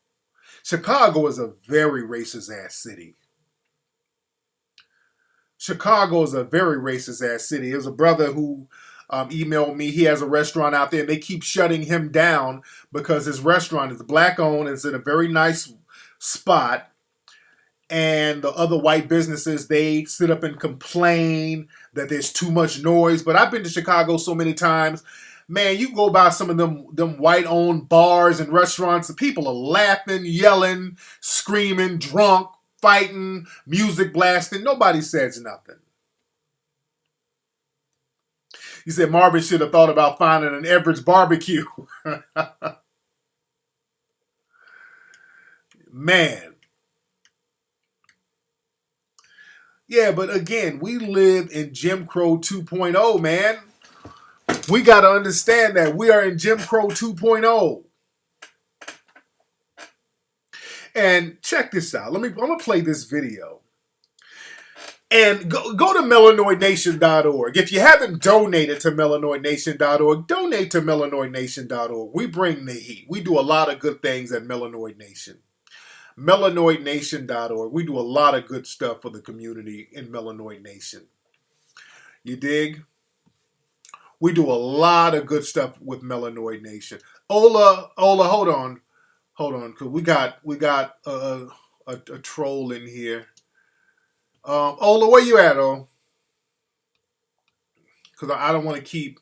Chicago is a very racist ass city. Chicago is a very racist ass city. There's a brother who emailed me. He has a restaurant out there and they keep shutting him down because his restaurant is black owned. It's in a very nice spot. And the other white businesses, they sit up and complain that there's too much noise. But I've been to Chicago so many times. Man, you go by some of them white-owned bars and restaurants, the people are laughing, yelling, screaming, drunk, fighting, music blasting. Nobody says nothing. He said Marvin should have thought about finding an Everett's barbecue. Man. Yeah, but again, we live in Jim Crow 2.0, man. We got to understand that we are in Jim Crow 2.0. And check this out. I'm going to play this video. And go to melanoidnation.org. If you haven't donated to melanoidnation.org, donate to melanoidnation.org. We bring the heat. We do a lot of good things at Melanoid Nation. melanoidnation.org. We do a lot of good stuff for the community in Melanoid Nation. You dig? We do a lot of good stuff with Melanoid Nation. Ola, hold on, cause we got a troll in here. Ola, where you at, Cause I don't want to keep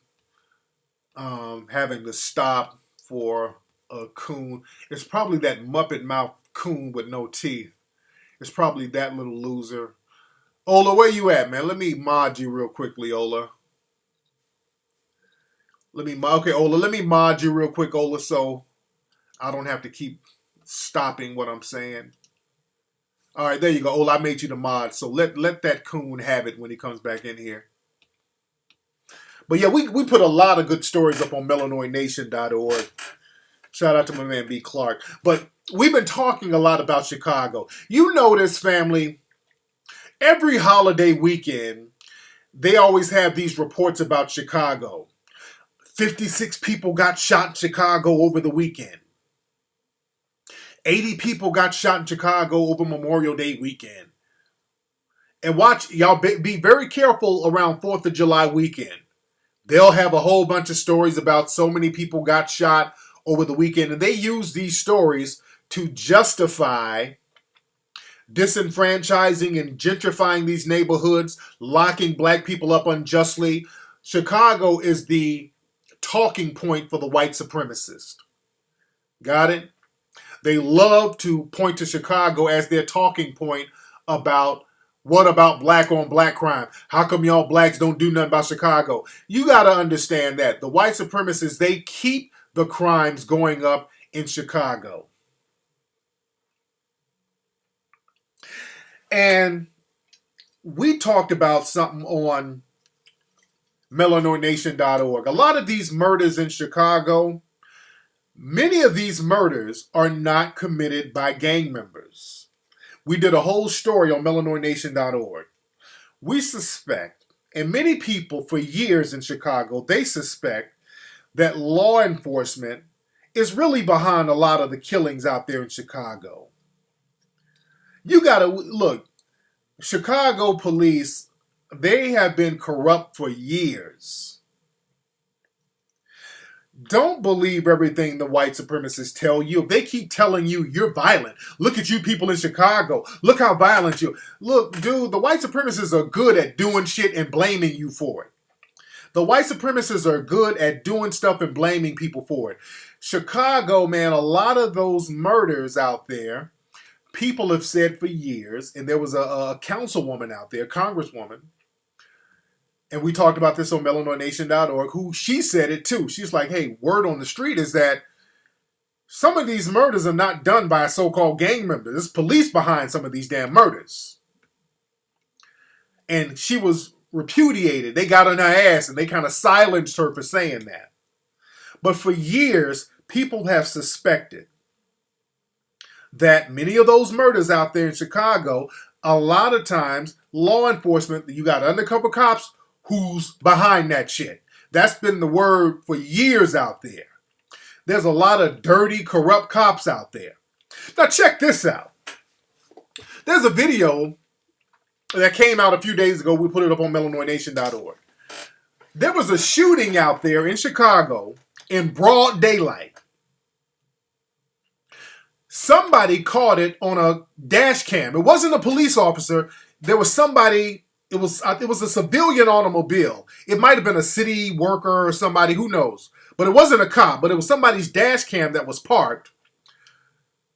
having to stop for a coon. It's probably that Muppet mouth coon with no teeth. It's probably that little loser. Ola, where you at, man? Let me mod you real quickly, Ola. Ola, let me mod you real quick, Ola, so I don't have to keep stopping what I'm saying. All right, there you go, Ola. I made you the mod, so let that coon have it when he comes back in here. But yeah, we put a lot of good stories up on melanoidnation.org. Shout out to my man B. Clark. But we've been talking a lot about Chicago. You notice, family, every holiday weekend, they always have these reports about Chicago. 56 people got shot in Chicago over the weekend. 80 people got shot in Chicago over Memorial Day weekend. And watch, y'all be very careful around 4th of July weekend. They'll have a whole bunch of stories about so many people got shot over the weekend. And they use these stories to justify disenfranchising and gentrifying these neighborhoods, locking black people up unjustly. Chicago is the talking point for the white supremacists. Got it? They love to point to Chicago as their talking point about what about black on black crime? How come y'all blacks don't do nothing about Chicago? You got to understand that. The white supremacists, they keep the crimes going up in Chicago. And we talked about something on melanoidnation.org. A lot of these murders in Chicago, many of these murders are not committed by gang members. We did a whole story on melanoidnation.org. We suspect, and many people for years in Chicago, they suspect that law enforcement is really behind a lot of the killings out there in Chicago. You gotta look, Chicago police, they have been corrupt for years. Don't believe everything the white supremacists tell you. If they keep telling you you're violent, look at you people in Chicago. Look how violent you. Look, dude, the white supremacists are good at doing shit and blaming you for it. The white supremacists are good at doing stuff and blaming people for it. Chicago, man, a lot of those murders out there, people have said for years, and there was a councilwoman out there, congresswoman, and we talked about this on melanoidnation.org, who she said it too. She's like, hey, word on the street is that some of these murders are not done by so-called gang members. There's police behind some of these damn murders. And she was repudiated. They got on her ass and they kind of silenced her for saying that. But for years, people have suspected that many of those murders out there in Chicago, a lot of times, law enforcement, you got undercover cops who's behind that shit. That's been the word for years out there. There's a lot of dirty, corrupt cops out there. Now check this out. There's a video that came out a few days ago. We put it up on melanoidnation.org. There was a shooting out there in Chicago in broad daylight. Somebody caught it on a dash cam. It wasn't a police officer. There was somebody. It was a civilian automobile. It might have been a city worker or somebody, who knows. But it wasn't a cop, but it was somebody's dash cam that was parked.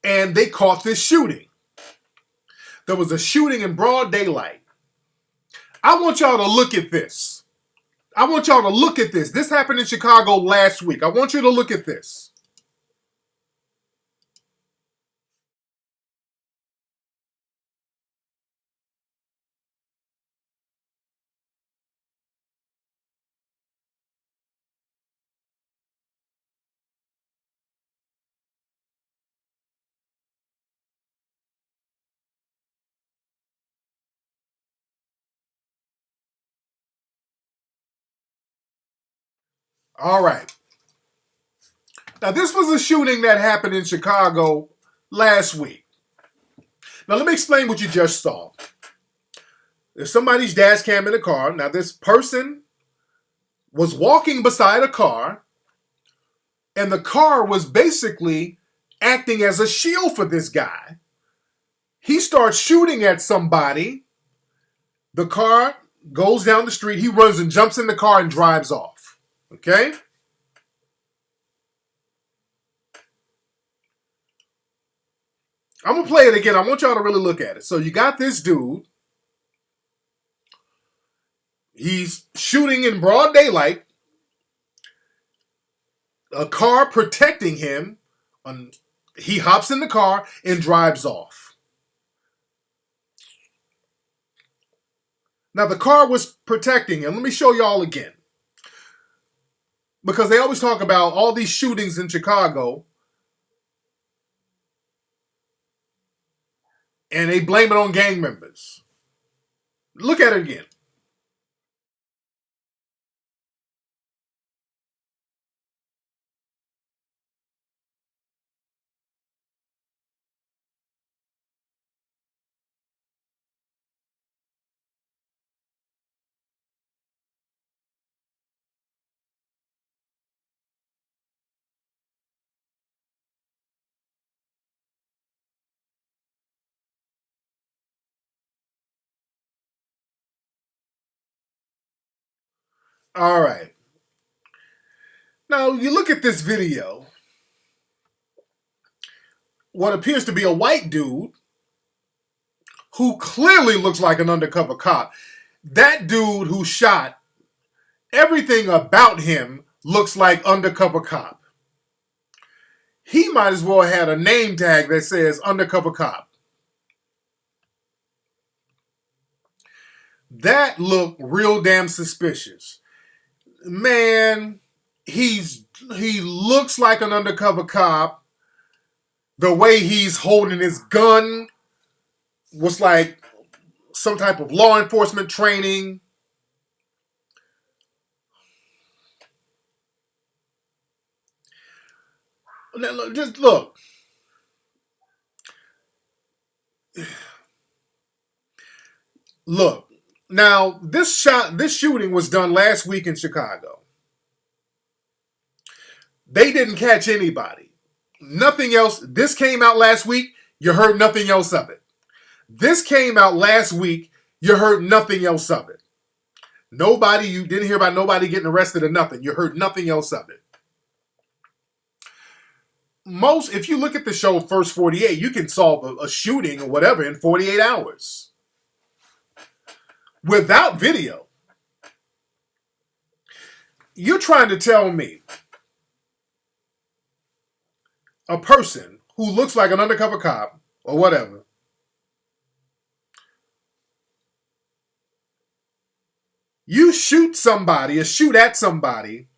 And they caught this shooting. There was a shooting in broad daylight. I want y'all to look at this. This happened in Chicago last week. I want you to look at this. All right. Now, this was a shooting that happened in Chicago last week. Now let me explain what you just saw. There's somebody's dash cam in the car. Now this person was walking beside a car, and the car was basically acting as a shield for this guy. He starts shooting at somebody. The car goes down the street. He runs and jumps in the car and drives off. Okay? I'm going to play it again. I want y'all to really look at it. So you got this dude. He's shooting in broad daylight. A car protecting him. He hops in the car and drives off. Now, the car was protecting him. Let me show y'all again. Because they always talk about all these shootings in Chicago. And they blame it on gang members. Look at it again. All right. Now, you look at this video. What appears to be a white dude who clearly looks like an undercover cop. That dude who shot, everything about him looks like undercover cop. He might as well have had a name tag that says undercover cop. That looked real damn suspicious. Man, he looks like an undercover cop. The way he's holding his gun was like some type of law enforcement training. Just look. Look. Now, this shooting was done last week in Chicago. They didn't catch anybody. Nothing else. This came out last week. You heard nothing else of it. This came out last week. You heard nothing else of it. You didn't hear about nobody getting arrested or nothing. You heard nothing else of it. If you look at the show First 48, you can solve a shooting or whatever in 48 hours. Without video. You're trying to tell me a person who looks like an undercover cop or whatever you shoot somebody or shoot at somebody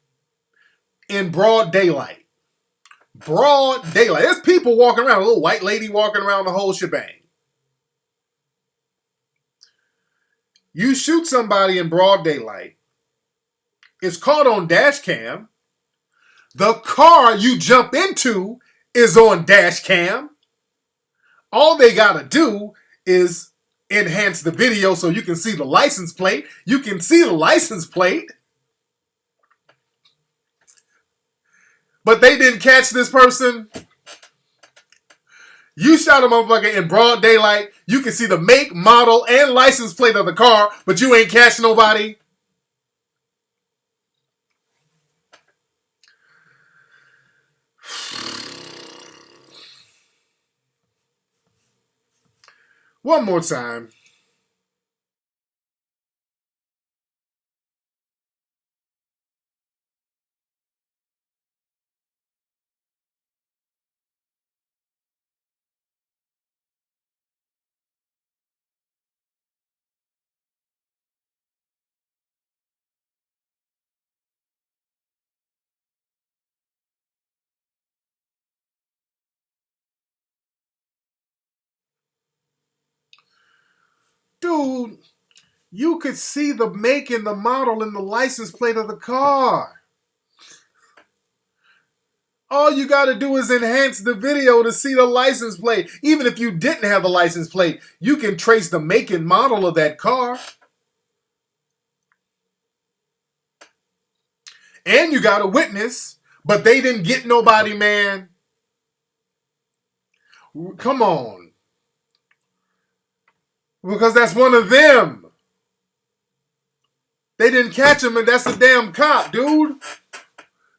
in broad daylight. Broad daylight. There's people walking around, a little white lady walking around the whole shebang. You shoot somebody in broad daylight. It's caught on dash cam. The car you jump into is on dash cam. All they got to do is enhance the video so you can see the license plate. You can see the license plate. But they didn't catch this person. You shot a motherfucker in broad daylight. You can see the make, model, and license plate of the car, but you ain't catch nobody. One more time. Dude, you could see the make and the model and the license plate of the car. All you got to do is enhance the video to see the license plate. Even if you didn't have the license plate, you can trace the make and model of that car. And you got a witness, but they didn't get nobody, man. Come on. Because that's one of them. They didn't catch him, and that's a damn cop, dude.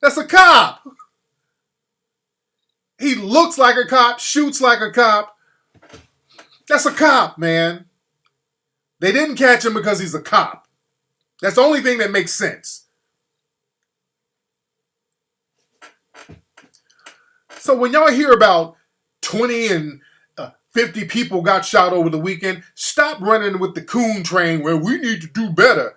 That's a cop. He looks like a cop, shoots like a cop. That's a cop, man. They didn't catch him because he's a cop. That's the only thing that makes sense. So when y'all hear about 20 and 50 people got shot over the weekend, stop running with the coon train where we need to do better.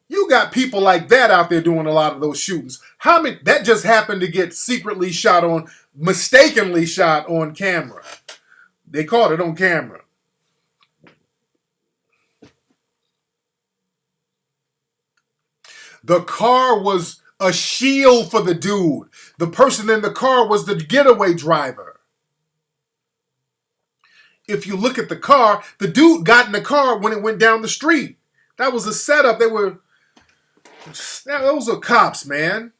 You got people like that out there doing a lot of those shootings. How many? That just happened to get secretly shot on, mistakenly shot on camera. They caught it on camera. The car was a shield for the dude. The person in the car was the getaway driver. If you look at the car, the dude got in the car when it went down the street. That was a setup. Those are cops, man.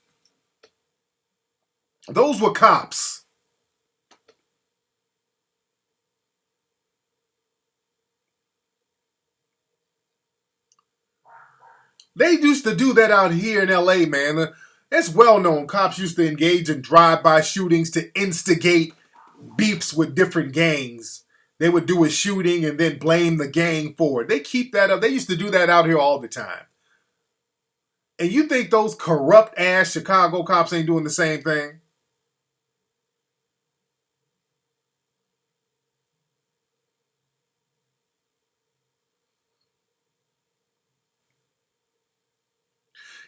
Those were cops. They used to do that out here in LA, man. It's well known. Cops used to engage in drive-by shootings to instigate beefs with different gangs. They would do a shooting and then blame the gang for it. They keep that up. They used to do that out here all the time. And you think those corrupt-ass Chicago cops ain't doing the same thing?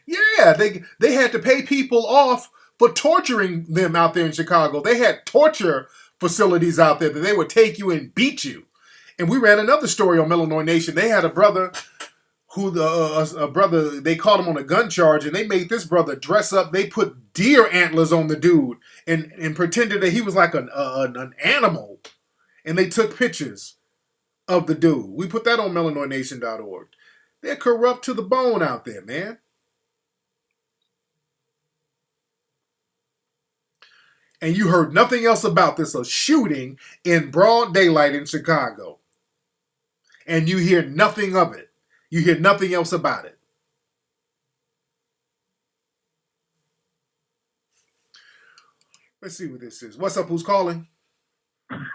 Yeah, they had to pay people off for torturing them out there in Chicago. They had torture facilities out there that they would take you and beat you. And we ran another story on Illinois Nation. They had a brother who they caught him on a gun charge, and they made this brother dress up. They put deer antlers on the dude and pretended that he was like an animal. And they took pictures of the dude. We put that on IllinoisNation.org. They're corrupt to the bone out there, man. And you heard nothing else about this, a shooting in broad daylight in Chicago. And you hear nothing of it. You hear nothing else about it. Let's see what this is. What's up? Who's calling?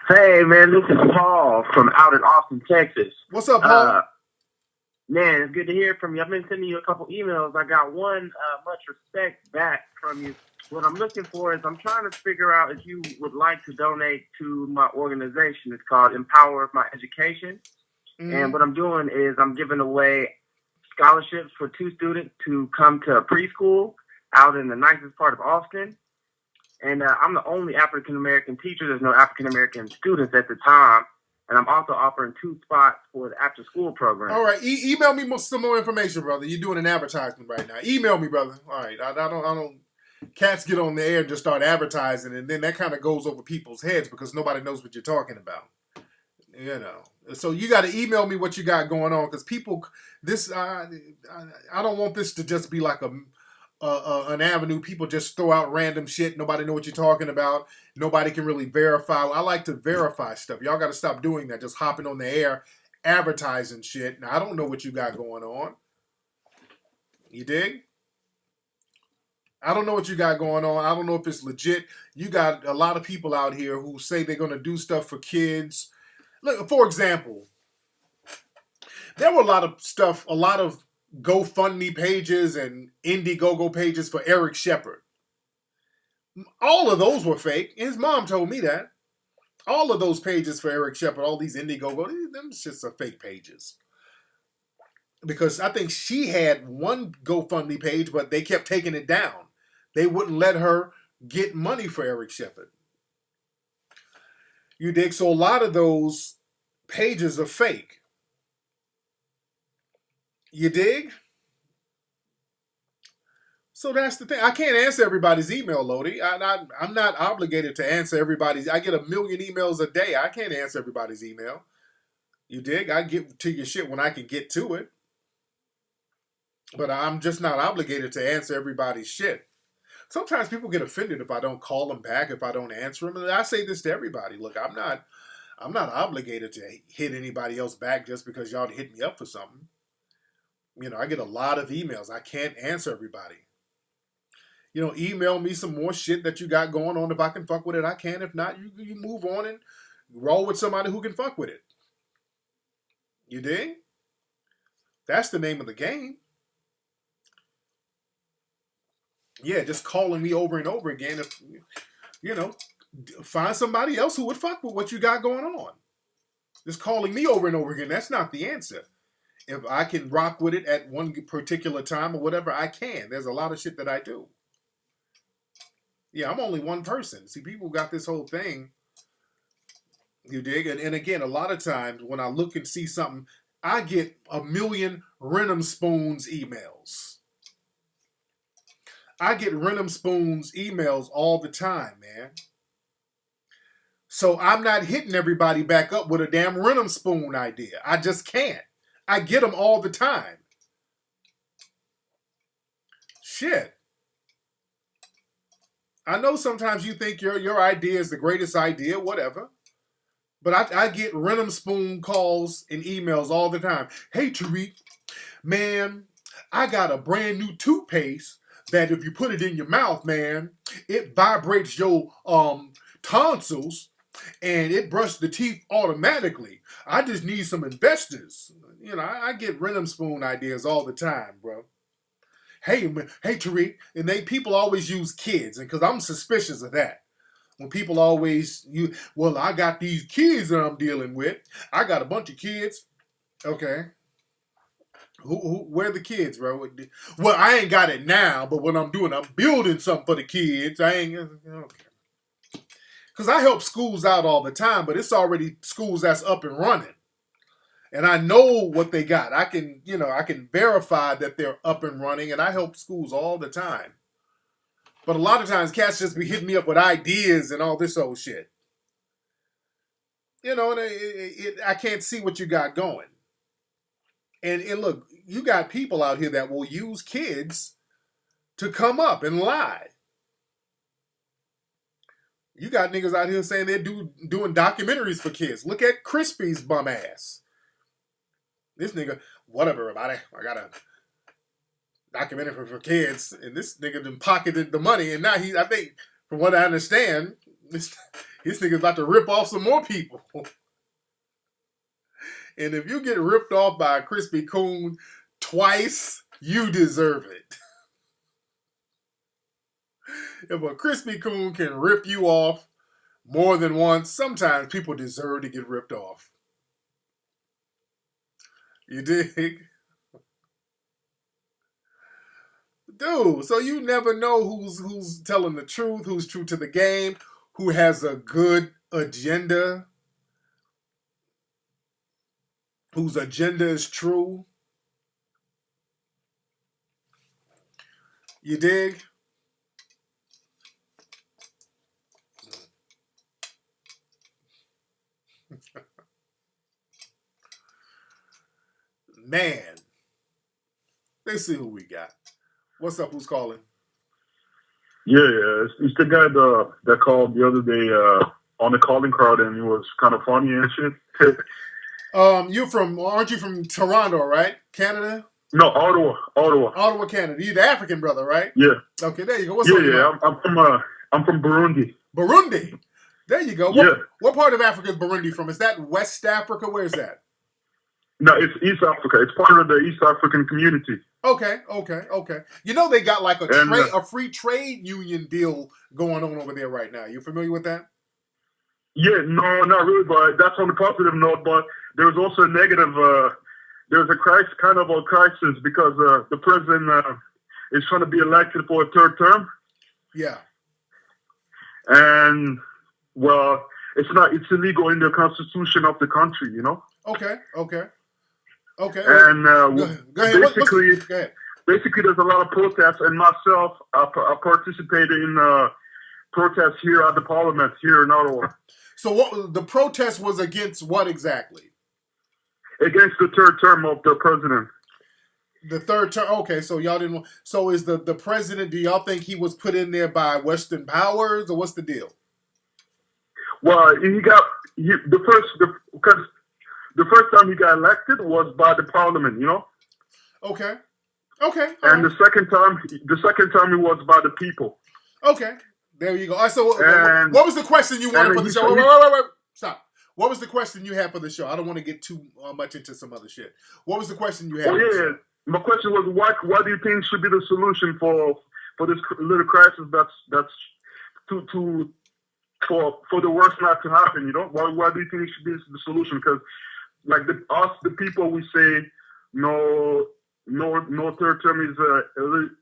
Hey, man, this is Paul from out in Austin, Texas. What's up, Paul? Man, it's good to hear from you. I've been sending you a couple emails. I got one, much respect back from you. What I'm looking for is I'm trying to figure out if you would like to donate to my organization. It's called Empower My Education. And what I'm doing is I'm giving away scholarships for 2 students to come to a preschool out in the nicest part of Austin. And I'm the only African-American teacher. There's no African-American students at the time. And I'm also offering 2 spots for the after-school program. All right. Email me some more information, brother. You're doing an advertisement right now. Email me, brother. All right. I don't. Cats get on the air and just start advertising, and then that kind of goes over people's heads because nobody knows what you're talking about. You know. So you got to email me what you got going on because people, I don't want this to just be like an avenue. People just throw out random shit. Nobody know what you're talking about. Nobody can really verify. I like to verify stuff. Y'all got to stop doing that. Just hopping on the air, advertising shit. Now, I don't know what you got going on. You dig? I don't know what you got going on. I don't know if it's legit. You got a lot of people out here who say they're going to do stuff for kids. Look, for example, there were a lot of GoFundMe pages and Indiegogo pages for Eric Shepherd. All of those were fake. His mom told me that. All of those pages for Eric Shepherd, all these Indiegogo, them just are fake pages. Because I think she had one GoFundMe page, but they kept taking it down. They wouldn't let her get money for Eric Shepherd. You dig? So a lot of those pages are fake. You dig? So that's the thing. I can't answer everybody's email, Lodi. I'm not obligated to answer everybody's. I get 1 million emails a day. I can't answer everybody's email. You dig? I get to your shit when I can get to it. But I'm just not obligated to answer everybody's shit. Sometimes people get offended if I don't call them back, if I don't answer them. And I say this to everybody. Look, I'm not obligated to hit anybody else back just because y'all hit me up for something. You know, I get a lot of emails. I can't answer everybody. You know, email me some more shit that you got going on. If I can fuck with it, I can. If not, you move on and roll with somebody who can fuck with it. You dig? That's the name of the game. Yeah, just calling me over and over again. If you know, find somebody else who would fuck with what you got going on. Just calling me over and over again, that's not the answer. If I can rock with it at one particular time or whatever, I can. There's a lot of shit that I do. Yeah, I'm only one person. See, people got this whole thing. You dig? And again, a lot of times when I look and see something, I get 1 million Renum Spoons emails. I get Renum Spoons emails all the time, man. So I'm not hitting everybody back up with a damn Renum Spoon idea. I just can't. I get them all the time. Shit. I know sometimes you think your idea is the greatest idea, whatever. But I get Renum Spoon calls and emails all the time. Hey, Tariq, man, I got a brand new toothpaste that if you put it in your mouth, man, it vibrates your tonsils and it brushes the teeth automatically. I just need some investors. You know, I get Renum Spoon ideas all the time, bro. Hey, Tariq, and people always use kids, and because I'm suspicious of that. When people always well, I got these kids that I'm dealing with. I got a bunch of kids. Okay. Where are the kids, bro? Well, I ain't got it now, but what I'm doing, I'm building something for the kids. I ain't okay. Because I help schools out all the time, but it's already schools that's up and running. And I know what they got. I can verify that they're up and running, and I help schools all the time. But a lot of times, cats just be hitting me up with ideas and all this old shit. You know, and I can't see what you got going. And look, you got people out here that will use kids to come up and lie. You got niggas out here saying they're doing documentaries for kids. Look at Crispy's bum ass. This nigga, whatever, everybody, I got a documentary for kids, and this nigga done pocketed the money, and now I think, from what I understand, this nigga's about to rip off some more people. And if you get ripped off by a Krispy Kreme twice, you deserve it. If a Krispy Kreme can rip you off more than once, sometimes people deserve to get ripped off. You dig? Dude, so you never know who's telling the truth, who's true to the game, who has a good agenda, whose agenda is true. You dig? Man. Let's see who we got. What's up? Who's calling? Yeah. It's the guy that called the other day on the calling crowd, and it was kind of funny and shit. Aren't you from Toronto, right? Canada? No, Ottawa. Ottawa, Canada. You're the African brother, right? Yeah. Okay, there you go. What's up? Yeah. I'm from Burundi. Burundi. There you go. Yeah. What part of Africa is Burundi from? Is that West Africa? Where's that? No, it's East Africa. It's part of the East African community. Okay. You know they got like a free trade union deal going on over there right now. You familiar with that? Yeah, no, not really, but that's on the positive note. But there's also a negative. There's a crisis, kind of a crisis, because the president is trying to be elected for a third term. Yeah. And well, it's illegal in the constitution of the country, you know. Okay. And go ahead. basically, go ahead. basically there's a lot of protests, and myself, I participated in protests here at the Parliament here in Ottawa. So what the protest was against? What exactly? Against the third term of the president. The third term. Okay, so y'all didn't want. So is the president? Do y'all think he was put in there by Western powers, or what's the deal? Well, because the first time he got elected was by the Parliament, you know. Okay. And the second time he was by the people. Okay. There you go. All right, so what was the question you wanted for the show? Wait. Stop. What was the question you had for the show? I don't want to get too much into some other shit. What was the question you had? Oh, yeah. My question was, what do you think should be the solution for this little crisis that's for the worst not to happen, you know? Why do you think it should be the solution? Because, like, the people, we say, no third term is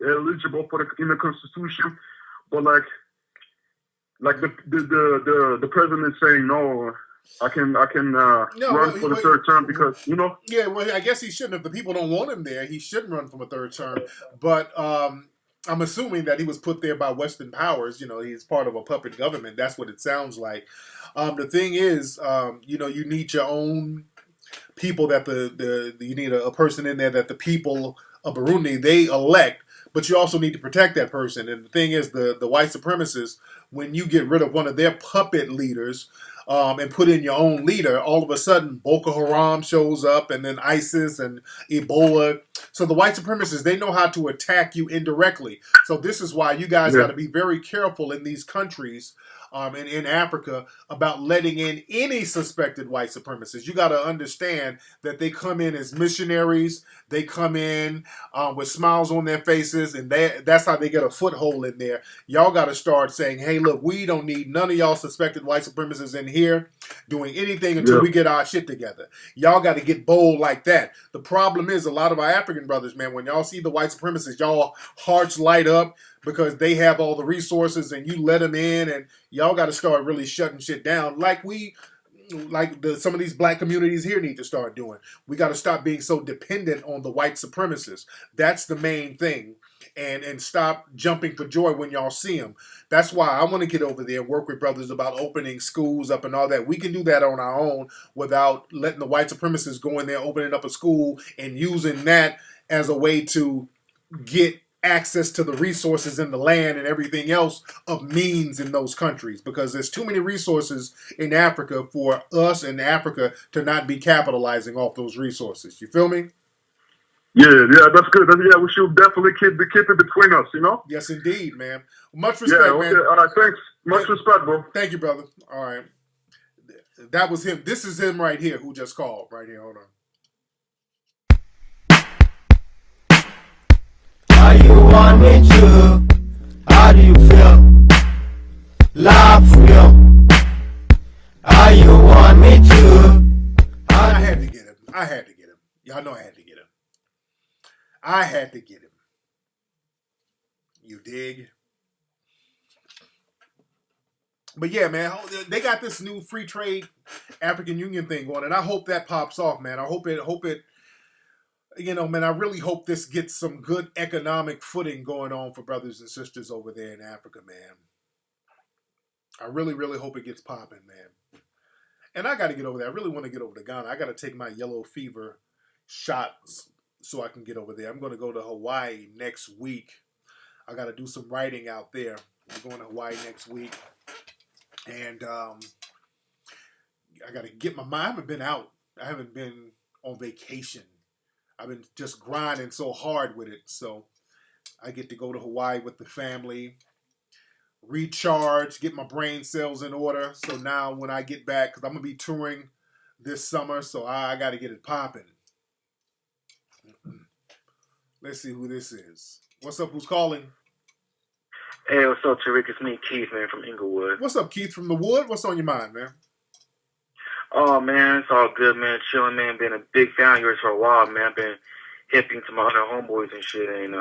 eligible in the Constitution, but like the president is saying no. I can run for the third term because, you know. Yeah, well, I guess he shouldn't. If the people don't want him there, he shouldn't run from a third term. But I'm assuming that he was put there by Western powers. You know, he's part of a puppet government. That's what it sounds like. The thing is, you know, you need your own people that you need a person in there that the people of Burundi, they elect. But you also need to protect that person. And the thing is, the white supremacists, when you get rid of one of their puppet leaders, and put in your own leader, all of a sudden Boko Haram shows up, and then ISIS and Ebola. So the white supremacists, they know how to attack you indirectly. So this is why you guys got to be very careful in these countries and in Africa about letting in any suspected white supremacists. You got to understand that they come in as missionaries. They come in with smiles on their faces, and that's how they get a foothold in there. Y'all got to start saying, hey, look, we don't need none of y'all suspected white supremacists in here doing anything until we get our shit together. Y'all got to get bold like that. The problem is a lot of our African brothers, man, when y'all see the white supremacists, y'all hearts light up because they have all the resources and you let them in, and y'all got to start really shutting shit down like some of these black communities here need to start doing. We got to stop being so dependent on the white supremacists. That's the main thing. And stop jumping for joy when y'all see them. That's why I want to get over there and work with brothers about opening schools up and all that. We can do that on our own without letting the white supremacists go in there, opening up a school and using that as a way to get access to the resources in the land and everything else of means in those countries, because there's too many resources in Africa for us in Africa to not be capitalizing off those resources. You feel me? Yeah, that's good. We should definitely keep it between us, you know? Yes, indeed, man. Much respect, man. All right, thanks. Much respect, bro. Thank you, brother. All right. That was him. This is him right here who just called. Right here. Hold on. How you want me to? How do you feel? Love real. How you want me to? I had to get him. Y'all know I had to get him. I had to get him. You dig? But yeah, man, they got this new free trade African Union thing going, and I hope that pops off, man. I hope it. You know, man, I really hope this gets some good economic footing going on for brothers and sisters over there in Africa, man. I really, really hope it gets popping, man. And I got to get over there. I really want to get over to Ghana. I got to take my yellow fever shots so I can get over there. I'm going to go to Hawaii next week. I got to do some writing out there. I'm going to Hawaii next week. And I got to get my mind. I haven't been out. I haven't been on vacation. I've been just grinding so hard with it. So I get to go to Hawaii with the family, recharge, get my brain cells in order. So now when I get back, because I'm going to be touring this summer, so I got to get it popping. Let's see who this is. What's up? Who's calling? Hey, what's up, Tariq? It's me, Keith, man, from Inglewood. What's up, Keith from the Wood? What's on your mind, man? Oh, man, it's all good, man. Chilling, man. Been a big fan of yours for a while, man. I've been hipping to my other homeboys and shit, and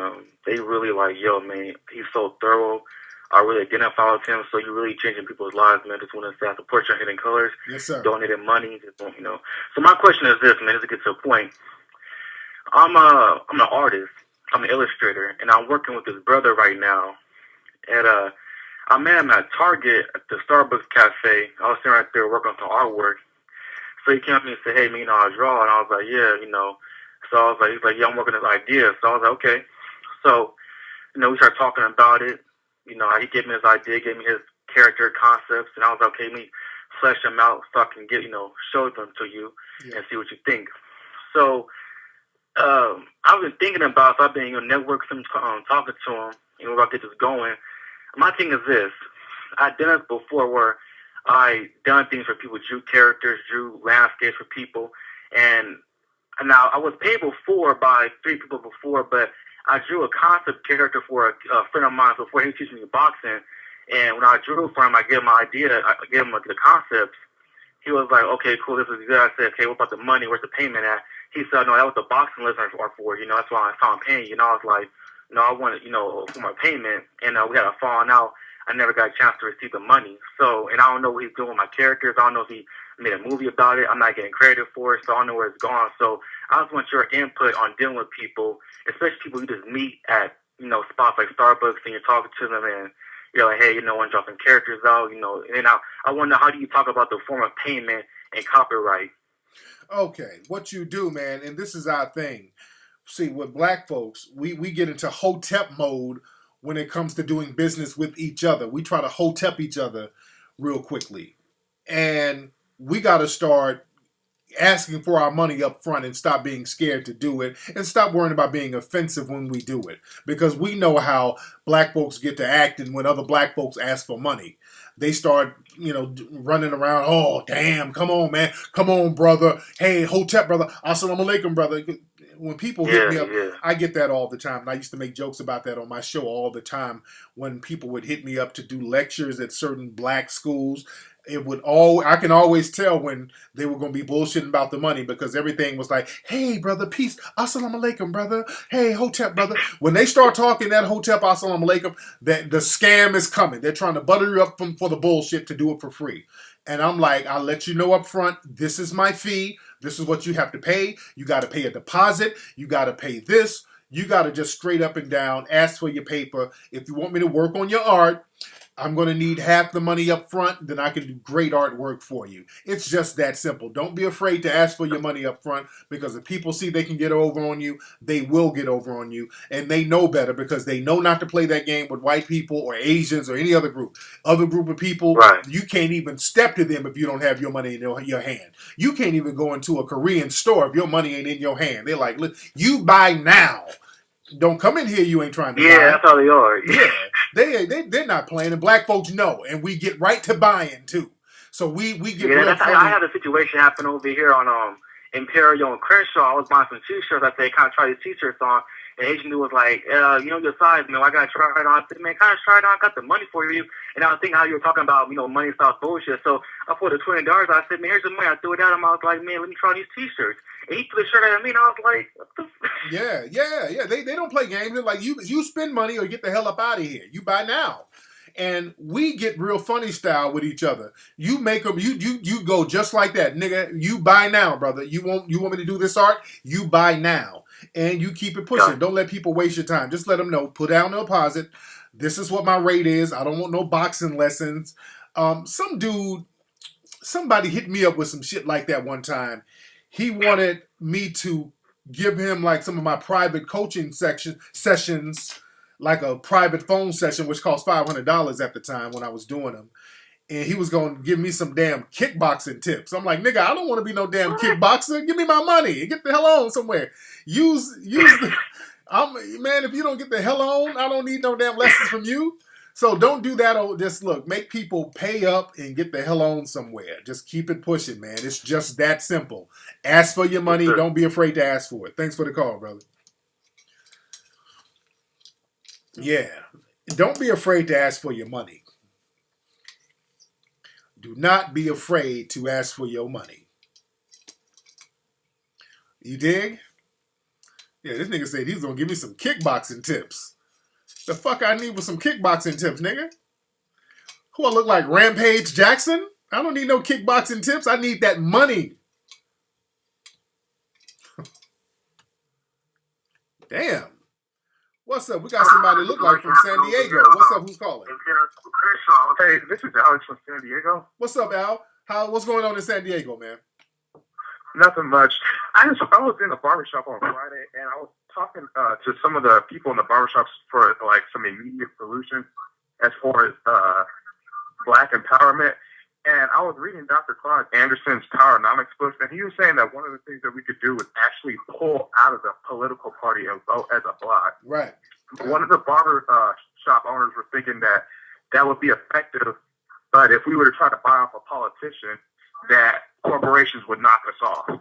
they really like, yo, man, he's so thorough. I really identify with him, so you're really changing people's lives, man. Just want to say I support your Hidden Colors. Yes, sir. Donating money, just, So my question is this, man, just to get to a point. I'm an artist, I'm an illustrator, and I'm working with this brother right now. At I met him at Target at the Starbucks cafe. I was sitting right there working on some artwork. So he came up to me and said, "Hey, man, I draw," and I was like, "Yeah, So I was like, he's like, "Yeah, I'm working on this idea." So I was like, "Okay." So we started talking about it. He gave me his idea, gave me his character concepts, and I was like, "Okay, let me flesh them out so I can show them to you and see what you think." So I've been thinking about, so I've been networking, talking to him, we're about to get this going. My thing is this: I've done this before, where I done things for people, drew characters, drew landscapes for people, and now I was paid before by 3 people before, but I drew a concept character for a friend of mine before he teaching me boxing, and when I drew for him, I gave him my idea, I gave him the concepts. He was like, "Okay, cool, this is good." I said, "Okay, what about the money? Where's the payment at?" He said, "No, that was the boxing lessons are for. That's why I'm paying you." I was like, "No, I wanted, for my payment." And we had a falling out. I never got a chance to receive the money. So, and I don't know what he's doing with my characters. I don't know if he made a movie about it. I'm not getting credit for it, so I don't know where it's gone. So I just want your input on dealing with people, especially people you just meet at, spots like Starbucks, and you're talking to them, and you're like, "Hey, I'm dropping characters out," And I wonder, how do you talk about the form of payment and copyright? Okay, what you do, man, and this is our thing. See, with black folks, we get into hotep mode when it comes to doing business with each other. We try to hotep each other real quickly. And we got to start asking for our money up front and stop being scared to do it and stop worrying about being offensive when we do it, because we know how black folks get to acting when other black folks ask for money. They start running around. "Oh, damn, come on, man, come on, brother, hey, hotep, brother, assalamu alaikum, brother." When people hit me up, I get that all the time, and I used to make jokes about that on my show all the time. When people would hit me up to do lectures at certain black schools, I can always tell when they were going to be bullshitting about the money, because everything was like, "Hey, brother, peace, assalamu alaikum, brother, hey, hotep, brother." When they start talking that hotep, assalamu alaikum, that the scam is coming. They're trying to butter you up for the bullshit to do it for free. And I'm like, I'll let you know up front, this is my fee. This is what you have to pay. You got to pay a deposit. You got to pay this. You got to just straight up and down ask for your paper. If you want me to work on your art, I'm going to need half the money up front, then I can do great artwork for you. It's just that simple. Don't be afraid to ask for your money up front, because if people see they can get over on you, they will get over on you. And they know better, because they know not to play that game with white people or Asians or any other group. Other group of people, right. You can't even step to them if you don't have your money in your hand. You can't even go into a Korean store if your money ain't in your hand. They're like, "Look, you buy now. Don't come in here, you ain't trying to buy." Yeah, that's how they are. Yeah, they're not playing, and black folks know, and we get right to buying too. So we get real funny. I had a situation happen over here on Imperial and Crenshaw. I was buying some t-shirts. I said, "Kind of try these t-shirts on." And the Asian dude was like, "Your size, man. I got to try it on." I said, "Man, kind of try it on. I got the money for you." And I was thinking how you were talking about, money stuff bullshit. So I put the $20. I said, "Man, here's the money." I threw it at him. I was like, "Man, let me try these t-shirts." And he threw the shirt at me, and I was like, "What the f-? Yeah. They don't play games. They're like, you spend money or get the hell up out of here. You buy now. And we get real funny style with each other. You make them. You go just like that, nigga. You buy now, brother. You want me to do this art? You buy now, and you keep it pushing. Don't let people waste your time. Just let them know. Put down the deposit. This is what my rate is. I don't want no boxing lessons. Somebody hit me up with some shit like that one time. He wanted me to give him like some of my private coaching sessions, like a private phone session, which cost $500 at the time when I was doing them. And he was going to give me some damn kickboxing tips. I'm like, "Nigga, I don't want to be no damn kickboxer. Give me my money. Get the hell on somewhere. Man, if you don't get the hell on, I don't need no damn lessons from you." So don't do that. Just look, make people pay up and get the hell on somewhere. Just keep it pushing, man. It's just that simple. Ask for your money. Don't be afraid to ask for it. Thanks for the call, brother. Yeah. Don't be afraid to ask for your money. Do not be afraid to ask for your money. You dig? Yeah, this nigga said he was going to give me some kickboxing tips. The fuck I need with some kickboxing tips, nigga? Who I look like, Rampage Jackson? I don't need no kickboxing tips. I need that money. Damn. What's up? We got somebody look like from San Diego. What's up? Who's calling? Hey, this is Alex from San Diego. What's up, Al? What's going on in San Diego, man? Nothing much. I was in a barbershop on Friday, and I was talking to some of the people in the barbershops for like some immediate solutions as far as black empowerment. And I was reading Dr. Claude Anderson's Powernomics book, and he was saying that one of the things that we could do was actually pull out of the political party and vote as a bloc. Right. One of the barber shop owners were thinking that that would be effective, but if we were to try to buy off a politician, that corporations would knock us off.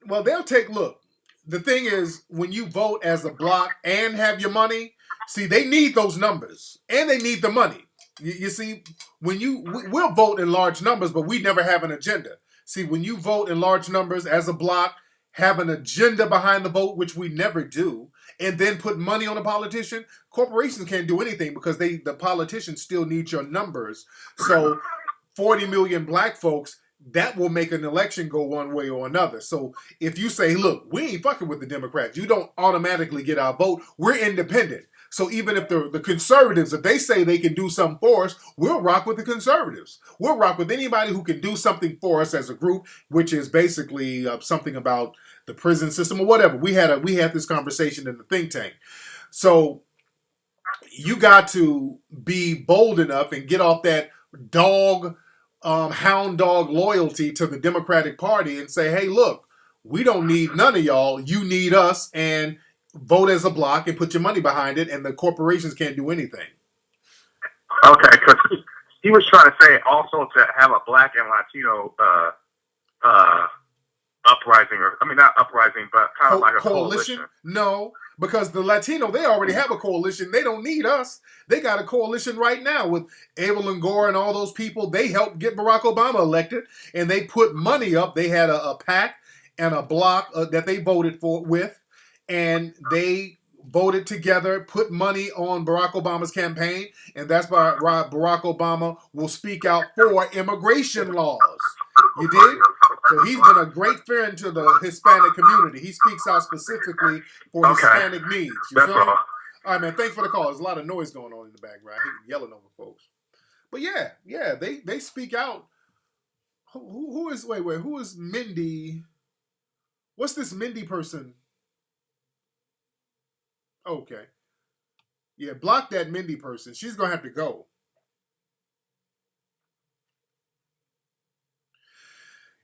Well, look, the thing is, when you vote as a bloc and have your money, see, they need those numbers, and they need the money. You see, we'll vote in large numbers, but we never have an agenda. See, when you vote in large numbers as a bloc, have an agenda behind the vote, which we never do, and then put money on a politician, corporations can't do anything because the politicians still need your numbers. So 40 million black folks, that will make an election go one way or another. So if you say, look, we ain't fucking with the Democrats, you don't automatically get our vote. We're independent. So even if the conservatives, if they say they can do something for us, we'll rock with the conservatives. We'll rock with anybody who can do something for us as a group, which is basically something about the prison system or whatever. We had this conversation in the think tank. So you got to be bold enough and get off that hound dog loyalty to the Democratic Party and say, hey, look, we don't need none of y'all. You need us, and vote as a bloc and put your money behind it, and the corporations can't do anything. Okay, because he was trying to say also to have a black and Latino uprising, or I mean not uprising, but kind of like a coalition. No, because the Latino, they already have a coalition. They don't need us. They got a coalition right now with Abel and Gore and all those people. They helped get Barack Obama elected, and they put money up. They had a PAC and a bloc that they voted for with. And they voted together, put money on Barack Obama's campaign, and that's why Barack Obama will speak out for immigration laws. You did? So he's been a great friend to the Hispanic community. He speaks out specifically for Hispanic needs. You feel me? All right, man, thanks for the call. There's a lot of noise going on in the background. He's yelling over folks. But yeah, they speak out. Who is Mindy? What's this Mindy person? Okay. Yeah, block that Mindy person. She's going to have to go.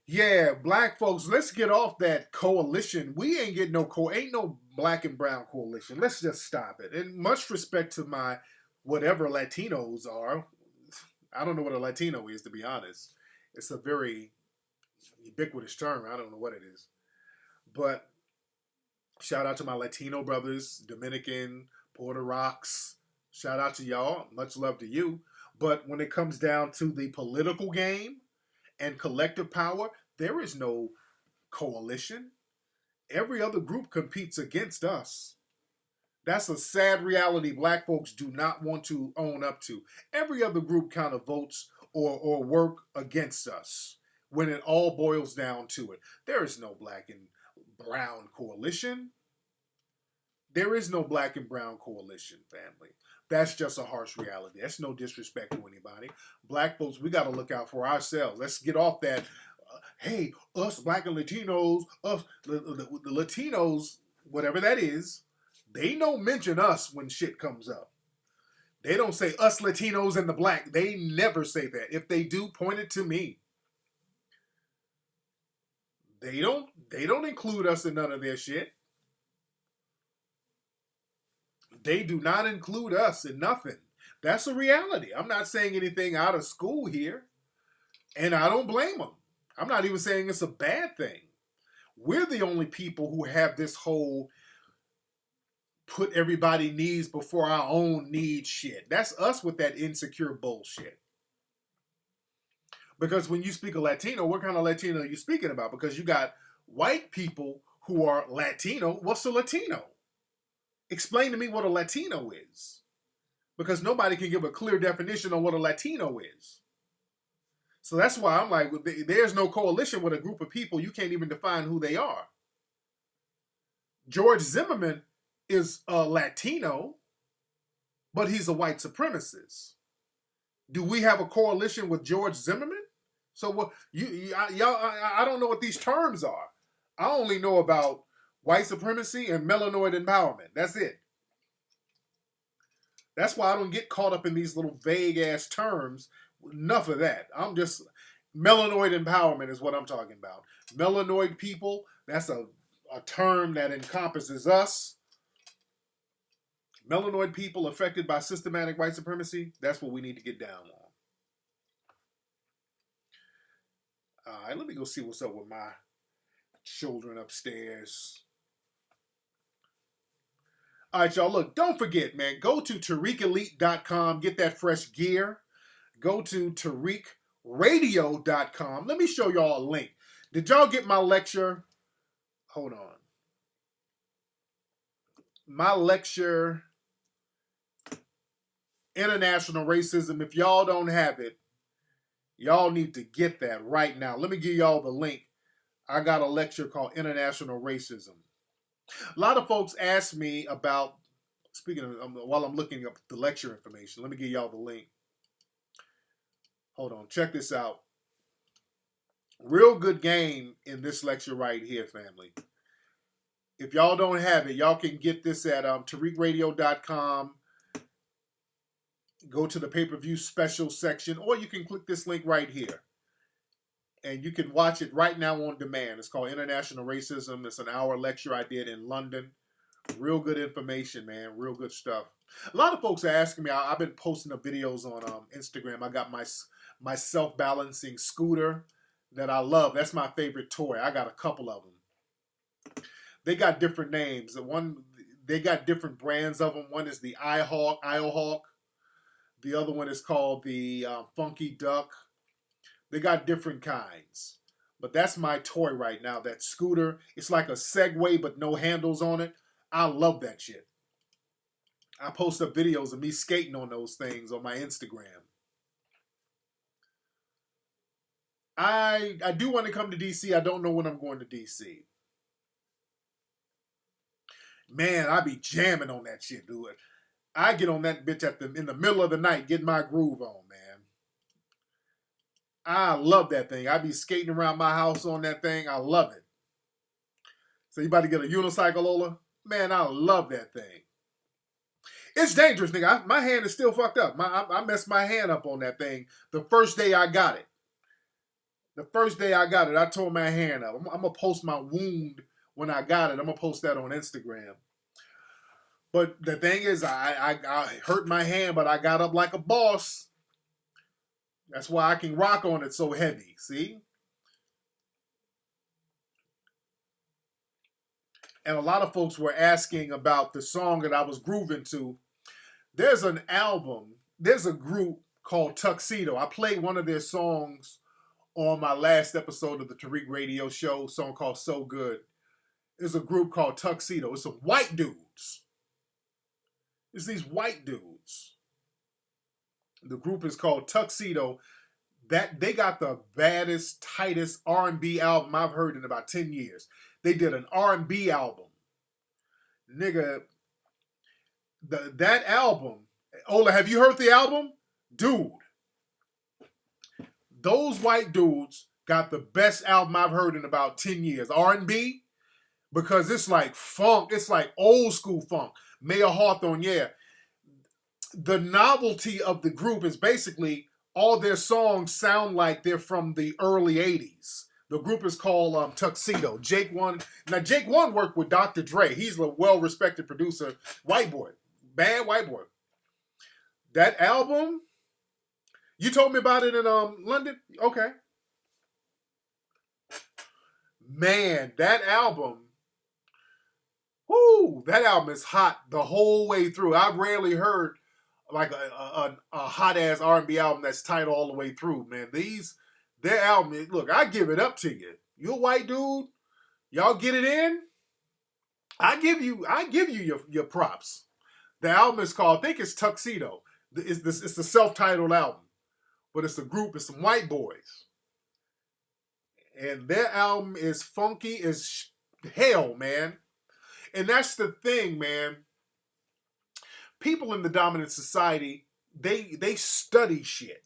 Yeah, black folks, let's get off that coalition. We ain't getting ain't no black and brown coalition. Let's just stop it. And much respect to my whatever Latinos are. I don't know what a Latino is, to be honest. It's a very ubiquitous term. I don't know what it is. But shout out to my Latino brothers, Dominican, Puerto Rocks. Shout out to y'all. Much love to you. But when it comes down to the political game and collective power, there is no coalition. Every other group competes against us. That's a sad reality black folks do not want to own up to. Every other group kind of votes or work against us when it all boils down to it. There is no black and brown coalition. There is no black and brown coalition, family. That's just a harsh reality. That's no disrespect to anybody. Black folks, we got to look out for ourselves. Let's get off that, hey, us black and Latinos, us, the Latinos, whatever that is, they don't mention us when shit comes up. They don't say us Latinos and the black. They never say that. If they do, point it to me. They don't include us in none of their shit. They do not include us in nothing. That's a reality. I'm not saying anything out of school here, and I don't blame them. I'm not even saying it's a bad thing. We're the only people who have this whole put everybody's needs before our own needs shit. That's us with that insecure bullshit. Because when you speak of Latino, what kind of Latino are you speaking about? Because you got white people who are Latino. What's a Latino? Explain to me what a Latino is. Because nobody can give a clear definition on what a Latino is. So that's why I'm like, there's no coalition with a group of people. You can't even define who they are. George Zimmerman is a Latino, but he's a white supremacist. Do we have a coalition with George Zimmerman? So what y'all? I don't know what these terms are. I only know about white supremacy and melanoid empowerment. That's it. That's why I don't get caught up in these little vague ass terms. Enough of that. I'm just melanoid empowerment is what I'm talking about. Melanoid people. That's a term that encompasses us. Melanoid people affected by systematic white supremacy. That's what we need to get down on. All right, let me go see what's up with my children upstairs. All right, y'all, look, don't forget, man, go to TariqElite.com, get that fresh gear. Go to TariqRadio.com. Let me show y'all a link. Did y'all get my lecture? Hold on. My lecture, International Racism. If y'all don't have it, y'all need to get that right now. Let me give y'all the link. I got a lecture called International Racism. A lot of folks ask me about, speaking of, while I'm looking up the lecture information, let me give y'all the link. Hold on, check this out. Real good game in this lecture right here, family. If y'all don't have it, y'all can get this at TariqRadio.com. Go to the pay-per-view special section, or you can click this link right here. And you can watch it right now on demand. It's called International Racism. It's an hour lecture I did in London. Real good information, man. Real good stuff. A lot of folks are asking me. I've been posting the videos on Instagram. I got my self-balancing scooter that I love. That's my favorite toy. I got a couple of them. They got different names. They got different brands of them. One is the Iohawk. The other one is called the Funky Duck. They got different kinds. But that's my toy right now, that scooter. It's like a Segway, but no handles on it. I love that shit. I post up videos of me skating on those things on my Instagram. I do want to come to DC. I don't know when I'm going to DC. Man, I be jamming on that shit, dude. I get on that bitch in the middle of the night, getting my groove on, man. I love that thing. I be skating around my house on that thing. I love it. So you about to get a unicycle, Lola? Man, I love that thing. It's dangerous, nigga. My hand is still fucked up. I messed my hand up on that thing the first day I got it. The first day I got it, I tore my hand up. I'm going to post my wound when I got it. I'm going to post that on Instagram. But the thing is, I hurt my hand, but I got up like a boss. That's why I can rock on it so heavy, see? And a lot of folks were asking about the song that I was grooving to. There's an album, there's a group called Tuxedo. I played one of their songs on my last episode of the Tariq Radio Show, a song called So Good. There's a group called Tuxedo. It's some white dudes. It's these white dudes. The group is called Tuxedo. That they got the baddest, tightest R&B album I've heard in about 10 years. They did an R&B album. Nigga, that album, Ola, have you heard the album? Dude, those white dudes got the best album I've heard in about 10 years. R&B, because it's like funk. It's like old school funk. Mayor Hawthorne, yeah. The novelty of the group is basically all their songs sound like they're from the early 80s. The group is called Tuxedo. Jake One worked with Dr. Dre. He's a well-respected producer. White boy. Bad white boy. That album, you told me about it in London? Okay. Man, that album, that album is hot the whole way through. I've rarely heard like a hot-ass R&B album that's tight all the way through, man. Their album, look, I give it up to you. You a white dude, y'all get it in, I give you your props. The album is called, I think it's Tuxedo. It's the self-titled album. But it's a group, it's some white boys. And their album is funky as hell, man. And that's the thing, man. People in the dominant society, they study shit.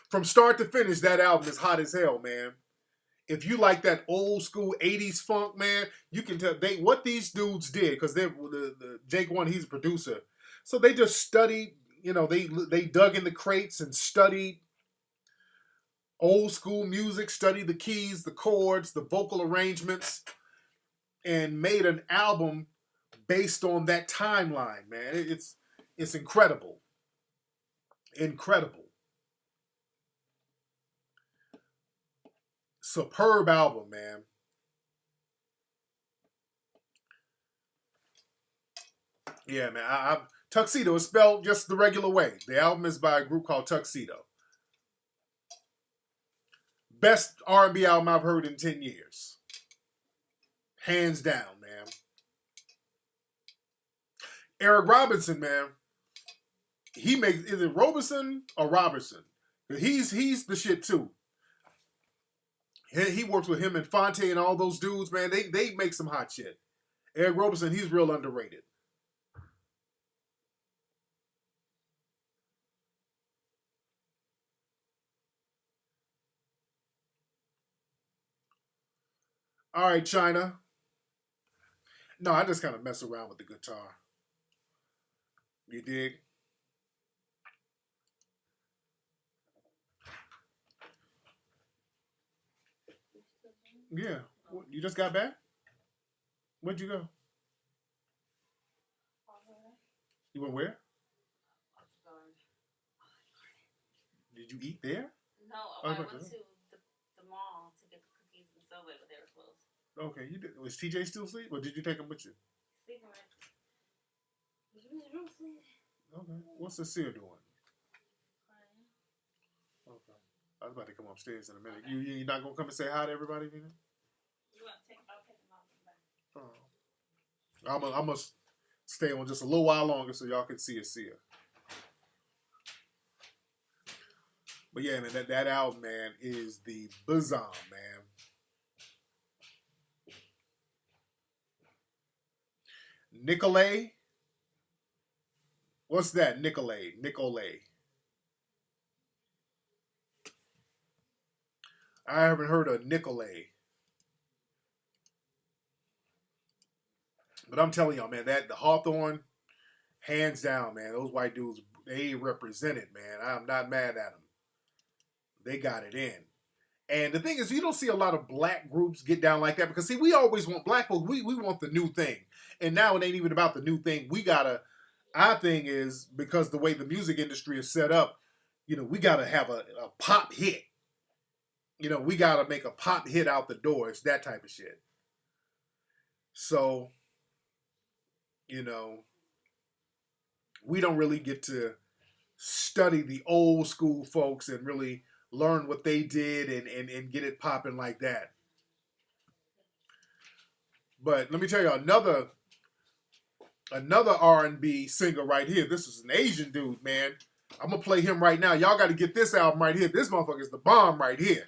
From start to finish, that album is hot as hell, man. If you like that old school 80s funk, man, you can tell what these dudes did, because they're the Jake One, he's a producer. So they just studied, they dug in the crates and studied old school music, studied the keys, the chords, the vocal arrangements, and made an album based on that timeline, man. It's incredible. Incredible. Superb album, man. Yeah, man. Tuxedo is spelled just the regular way. The album is by a group called Tuxedo. Best R&B album I've heard in 10 years. Hands down, man. Eric Robinson, man. He makes, is it Robinson or Robertson? He's the shit too. He works with him and Fonte and all those dudes, man. They make some hot shit. Eric Robinson, he's real underrated. All right, China. No, I just kind of mess around with the guitar. You dig? Yeah. You just got back? Where'd you go? You went where? Did you eat there? No, I went to the mall to get the cookies and Subway, but they were closed. Okay, you did. Was TJ still asleep, or did you take him with you? Sleeping right. He was real sleeping. Okay. What's the seer doing? Crying. Okay. I was about to come upstairs in a minute. You not gonna come and say hi to everybody, Nina? I'll take him out. Oh. I must stay on just a little while longer so y'all can see a seer. But yeah, man, that album, man, is the Bazam, man. Nicolay. What's that? Nicolay. I haven't heard of Nicolay. But I'm telling y'all, man, the Hawthorne, hands down, man, those white dudes, they represent it, man. I'm not mad at them. They got it in. And the thing is, you don't see a lot of black groups get down like that because, see, we always want black folks. We want the new thing. And now it ain't even about the new thing. Our thing is, because the way the music industry is set up, we got to have a pop hit. We got to make a pop hit out the door. It's that type of shit. So, we don't really get to study the old school folks and really learn what they did and get it popping like that. But let me tell you another R&B singer right here. This is an Asian dude, man. I'm going to play him right now. Y'all got to get this album right here. This motherfucker is the bomb right here.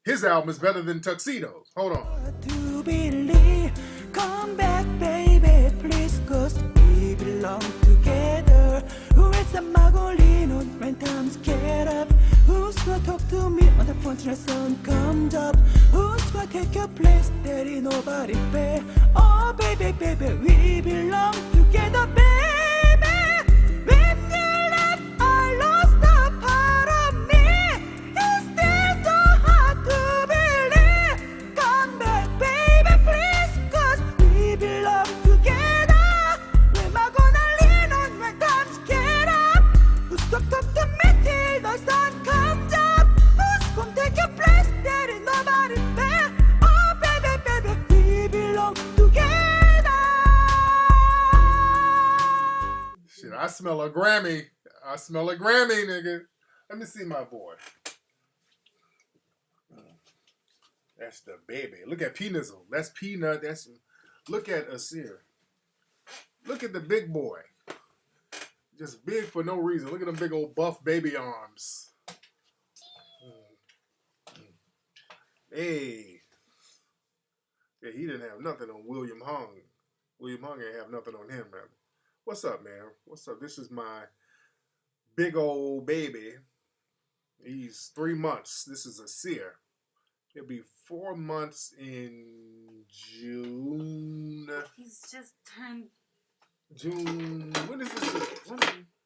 His album is better than Tuxedo's. Hold on. To believe, come back, baby, please, 'cause we belong together. Who is the Magolino when times get up? Who's gonna talk to me on the phone till the sun comes up? Who's gonna take your place? There ain't nobody fair. Oh, baby, baby, we belong together, baby. When you left, I lost a part of me. It's still so hard to believe. Come back, baby, please, 'cause we belong together. Where am I gonna lean on when times get up? Who's gonna talk to me till the sun comes up? Who's gonna take your place? There ain't nobody fair. Oh, baby, baby, we belong together. Shit, I smell a Grammy. Nigga. Let me see my boy. That's the baby. Look at P-Nizzle. That's Peanut. Look at Asir. Look at the big boy. Just big for no reason. Look at them big old buff baby arms. Hey. Yeah, he didn't have nothing on William Hung. William Hung ain't have nothing on him, man. What's up, man? What's up? This is my big old baby. He's 3 months. This is a seer. It'll be 4 months in June. He's just turned June. When is this?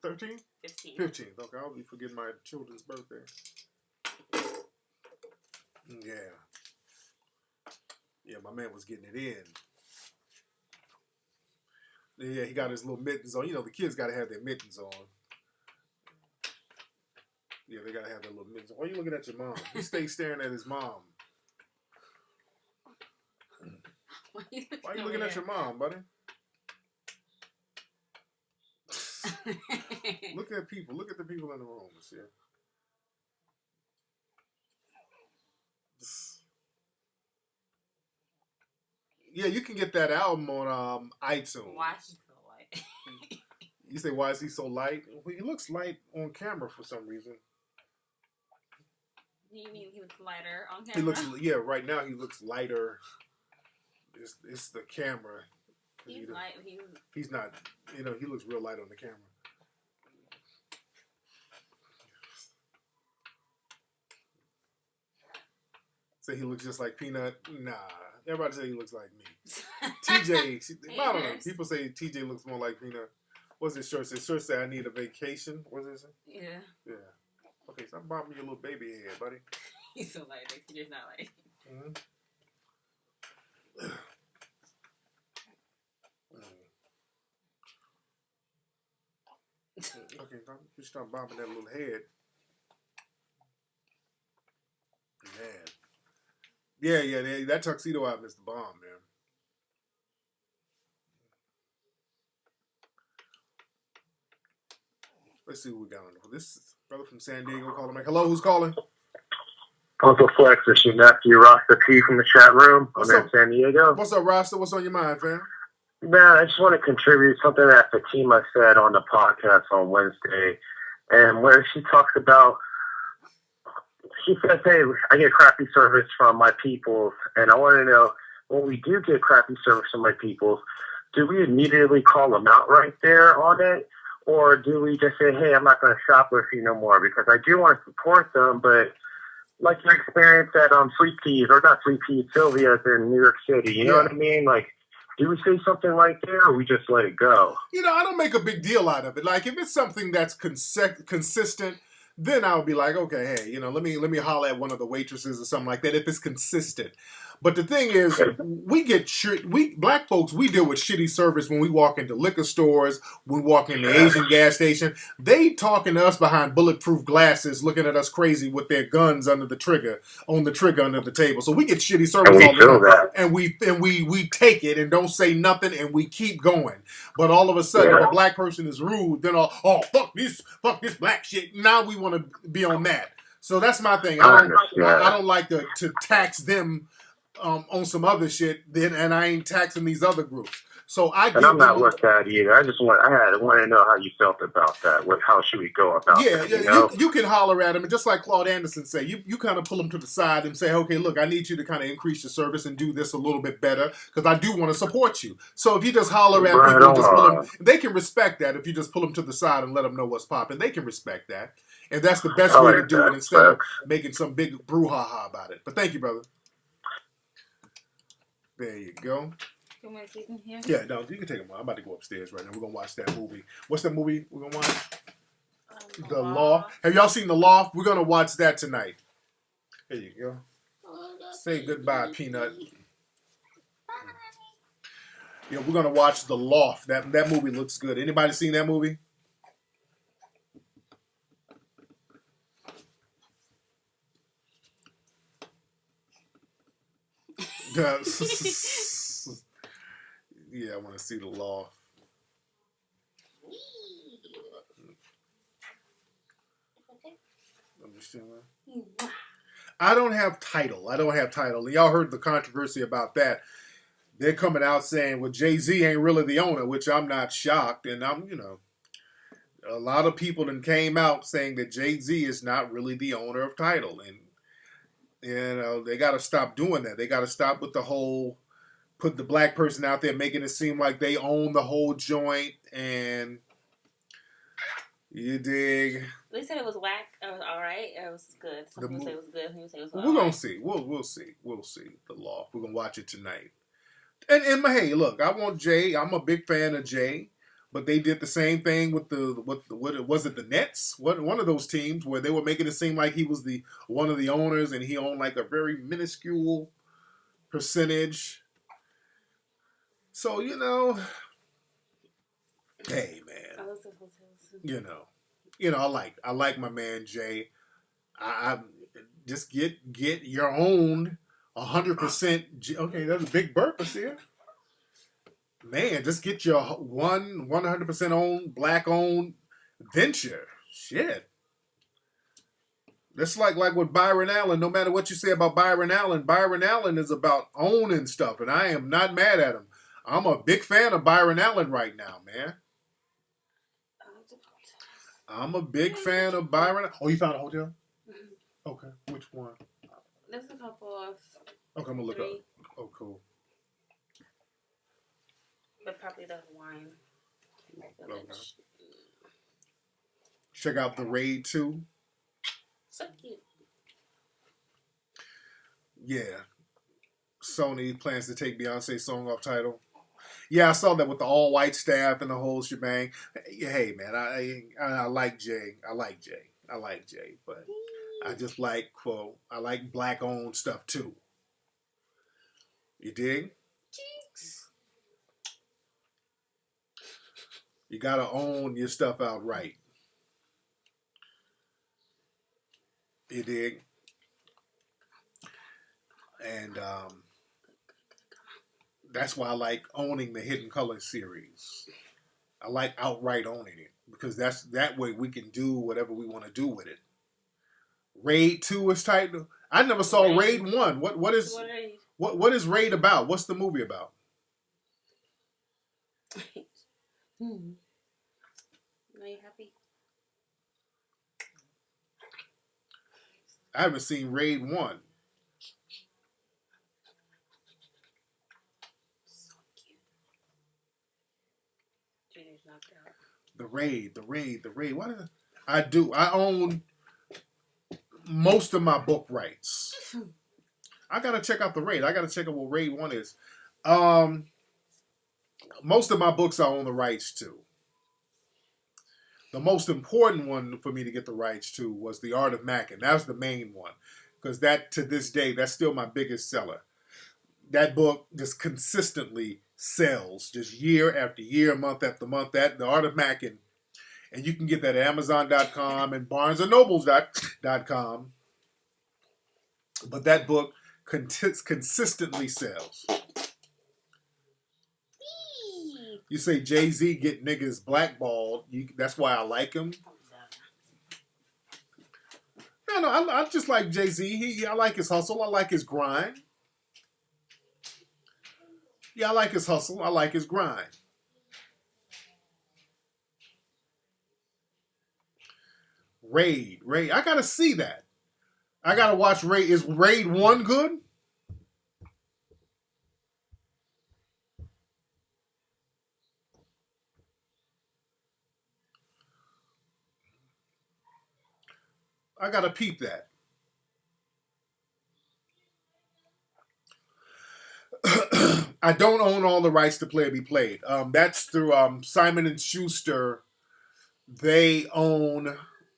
13? 15. 15th. Okay, I'll be forgetting my children's birthday. Yeah. Yeah, my man was getting it in. Yeah, he got his little mittens on. You know, the kids got to have their mittens on. Yeah, they got to have their little mittens on. Why are you looking at your mom? He stays staring at his mom. Why are you looking at your mom, buddy? Look at people. Look at the people in the room. See? Yeah, you can get that album on iTunes. Why is he so light? You say, why is he so light? Well, he looks light on camera for some reason. You mean he looks lighter on camera? He looks, yeah, right now he looks lighter. It's the camera. He's light. He's not, you know, he looks real light on the camera. Say he looks just like Peanut? Nah. Everybody say he looks like me. TJ, I don't know. People say TJ looks more like Peanut. What's his shirt say? His shirt say, I need a vacation. What's it say? Yeah. Yeah. Okay, stop bobbing your little baby head, buddy. He's so light. TJ's not light. Okay, just stop bobbing that little head. Man. Yeah, that tuxedo out is the bomb, man. Let's see who we got on. This is brother from San Diego calling. Hello, who's calling? Uncle Flex, it's your nephew, Rasta P from the chat room. I'm in San Diego. What's up, Rasta? What's on your mind, fam? Man, I just want to contribute something that Fatima said on the podcast on Wednesday, and where she talks about, she says, hey, I get crappy service from my people, and I want to know, when we do get crappy service from my people, do we immediately call them out right there on it, or do we just say, hey, I'm not going to shop with you no more, because I do want to support them, but like your experience at Sweet Peas, or not Sweet Peas, Sylvia's in New York City, you know what I mean? Like, do we say something right there, or we just let it go? You know, I don't make a big deal out of it. Like, if it's something that's consistent, then I would be like, okay, hey, you know, let me holler at one of the waitresses or something like that if it's consistent. But the thing is, black folks, we deal with shitty service when we walk into liquor stores, we walk in the Asian gas station. They talking to us behind bulletproof glasses, looking at us crazy with their guns under the trigger, under the table. So we get shitty service all the time, and we take it and don't say nothing, and we keep going. But all of a sudden, if a black person is rude, then fuck this black shit. Now we want to be on that. So that's my thing. I don't like to tax them on some other shit, and I ain't taxing these other groups. So I'm not with that either. I want to know how you felt about that. How should we go about that? You can holler at them, and just like Claude Anderson say, you kind of pull them to the side and say, okay, look, I need you to kind of increase your service and do this a little bit better because I do want to support you. So if you just holler at people, just pull them, they can respect that. If you just pull them to the side and let them know what's popping, they can respect that, and that's the best way to do it instead of making some big brouhaha about it. But thank you, brother. There you go. You want to take him here? Yeah, no, you can take him. I'm about to go upstairs right now. We're going to watch that movie. What's that movie we're going to watch? The Law. Have y'all seen The Law? We're going to watch that tonight. There you go. Say goodbye, Peanut. Yeah, we're going to watch The Loft. That movie looks good. Anybody seen that movie? Yeah, I want to see The Law. I don't have title. Y'all heard the controversy about that. They're coming out saying, well, Jay-Z ain't really the owner, which I'm not shocked. And a lot of people then came out saying that Jay-Z is not really the owner of title. And they got to stop doing that. They got to stop with the whole put the black person out there, making it seem like they own the whole joint, and you dig. They said it was whack. It was all right. It was good. Some people say it was good. Some people say it was all We're gonna right. see. We'll see. We'll see the Loft. We're gonna watch it tonight. And hey, look, I want Jay. I'm a big fan of Jay, but they did the same thing with what was it, the Nets? One of those teams where they were making it seem like he was the one of the owners and he owned like a very minuscule percentage. So hey man, I like my man Jay. I just get your own 100%. Okay, that's a big purpose here. Man, just get your 100% owned, black owned venture. Shit. That's like with Byron Allen. No matter what you say about Byron Allen is about owning stuff, and I am not mad at him. I'm a big fan of Byron Allen right now, man. I'm a big fan of Byron. Oh, you found a hotel? Okay. Which one? There's a couple of. Okay, I'm gonna look up. Oh, cool. But probably the wine. Okay. Check out the Raid 2. So cute. Yeah. Sony plans to take Beyonce's song off title. Yeah, I saw that with the all white staff and the whole shebang. Hey man, I like Jay. I like Jay, but I just like I like black owned stuff too. You dig? Cheeks. You gotta own your stuff outright. You dig? And that's why I like owning the Hidden Color series. I like outright owning it because that way we can do whatever we want to do with it. Raid 2 is tight. I never saw Raid 1. What is Raid about? What's the movie about? Are you happy? I haven't seen Raid 1. The Raid. What is it? I own most of my book rights. I gotta check out the Raid. I gotta check out what Raid 1 is. Most of my books I own the rights to. The most important one for me to get the rights to was The Art of Mackin. That was the main one. Because that, to this day, that's still my biggest seller. That book just consistently sells, just year after year, month after month. That The Art of Mackin. And you can get that at Amazon.com and BarnesandNobles.com. But that book consistently sells. You say Jay-Z get niggas blackballed. That's why I like him. No, I just like Jay-Z. I like his hustle. I like his grind. Yeah, I like his hustle. I like his grind. Raid. I gotta see that. I gotta watch Raid. Is Raid 1 good? I gotta peep that. I don't own all the rights to Play or Be Played. That's through Simon and Schuster. They own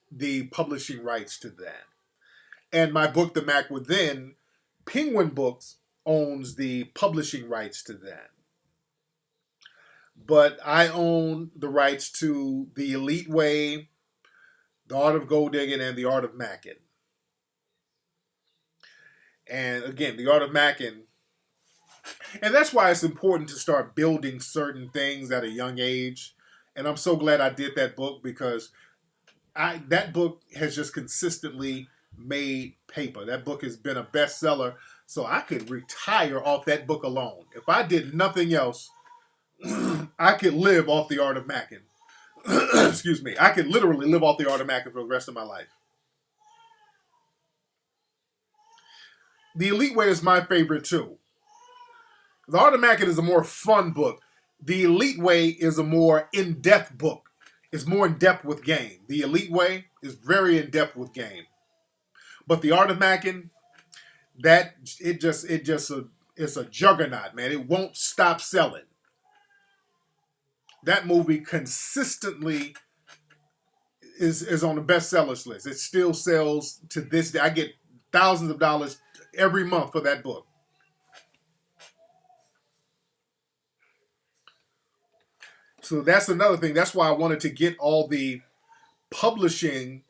the publishing rights to that. And my book, The Mac Within, Penguin Books owns the publishing rights to that. But I own the rights to The Elite Way, The Art of Gold Digging, and The Art of Mackin. And again, The Art of Mackin. And that's why it's important to start building certain things at a young age. And I'm so glad I did that book because that book has just consistently made paper. That book has been a bestseller. So I could retire off that book alone. If I did nothing else, I could live off The Art of Mackin. Excuse me. I could literally live off The Art of Mackin for the rest of my life. The Elite Way is my favorite too. The Art of Mackin is a more fun book. The Elite Way is a more in-depth book. It's more in-depth with game. The Elite Way is very in-depth with game. But The Art of Mackin, it's a juggernaut, man. It won't stop selling. That movie consistently is on the bestsellers list. It still sells to this day. I get thousands of dollars every month for that book. So that's another thing. That's why I wanted to get all the publishing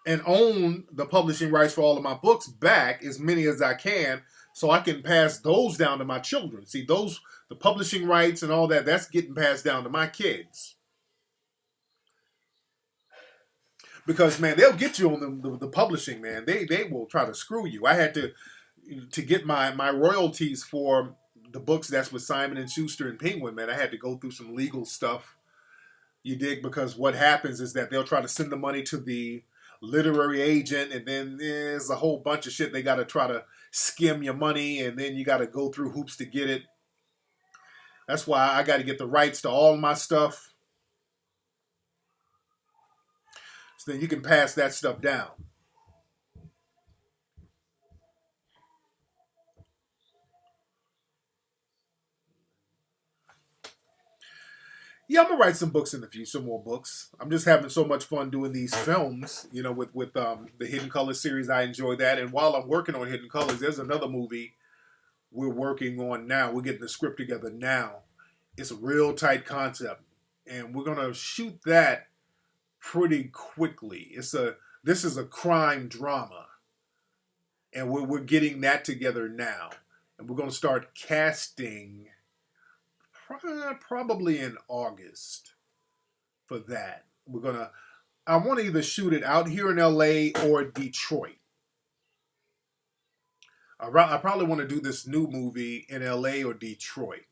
and own the publishing rights for all of my books back, as many as I can, so I can pass those down to my children. See, the publishing rights and all that, that's getting passed down to my kids. Because, man, they'll get you on the publishing, man. They will try to screw you. I had to get my royalties for the books that's with Simon & Schuster and Penguin, man. I had to go through some legal stuff, you dig? Because what happens is that they'll try to send the money to the literary agent, and then there's a whole bunch of shit. They got to try to skim your money, and then you got to go through hoops to get it. That's why I got to get the rights to all my stuff, so then you can pass that stuff down. Yeah, I'm gonna write some books in the future, some more books. I'm just having so much fun doing these films, you know, with the Hidden Colors series. I enjoy that. And while I'm working on Hidden Colors, there's another movie we're working on now. We're getting the script together now. It's a real tight concept, and we're gonna shoot that pretty quickly. This is a crime drama, and we're getting that together now, and we're gonna start casting probably in August for that. I want to either shoot it out here in LA or Detroit. I probably want to do this new movie in LA or Detroit.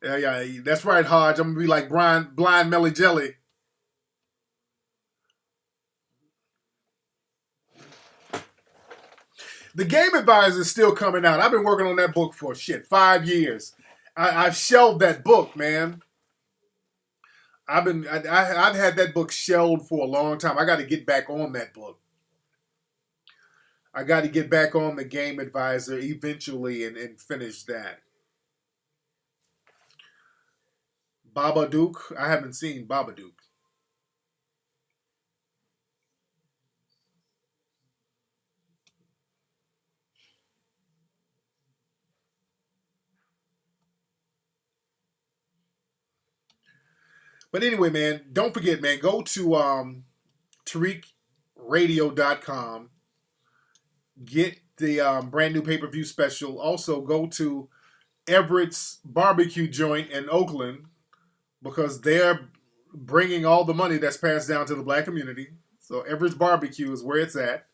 Yeah, that's right, Hodge. I'm gonna be like Blind Melly Jelly. The Game Advisor is still coming out. I've been working on that book for 5 years. I've shelved that book, man. I've had that book shelved for a long time. I got to get back on that book. I got to get back on the Game Advisor eventually and finish that. Babadook. I haven't seen Babadook. But anyway, man, don't forget, man, go to TariqRadio.com. Get the brand new pay-per-view special. Also, go to Everett's barbecue joint in Oakland, because they're bringing all the money that's passed down to the black community. So Everett's barbecue is where it's at.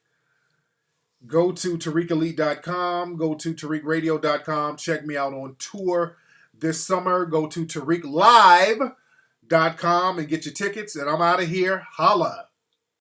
Go to TariqElite.com. Go to TariqRadio.com. Check me out on tour this summer. Go to TariqLive.com and get your tickets. And I'm out of here. Holla.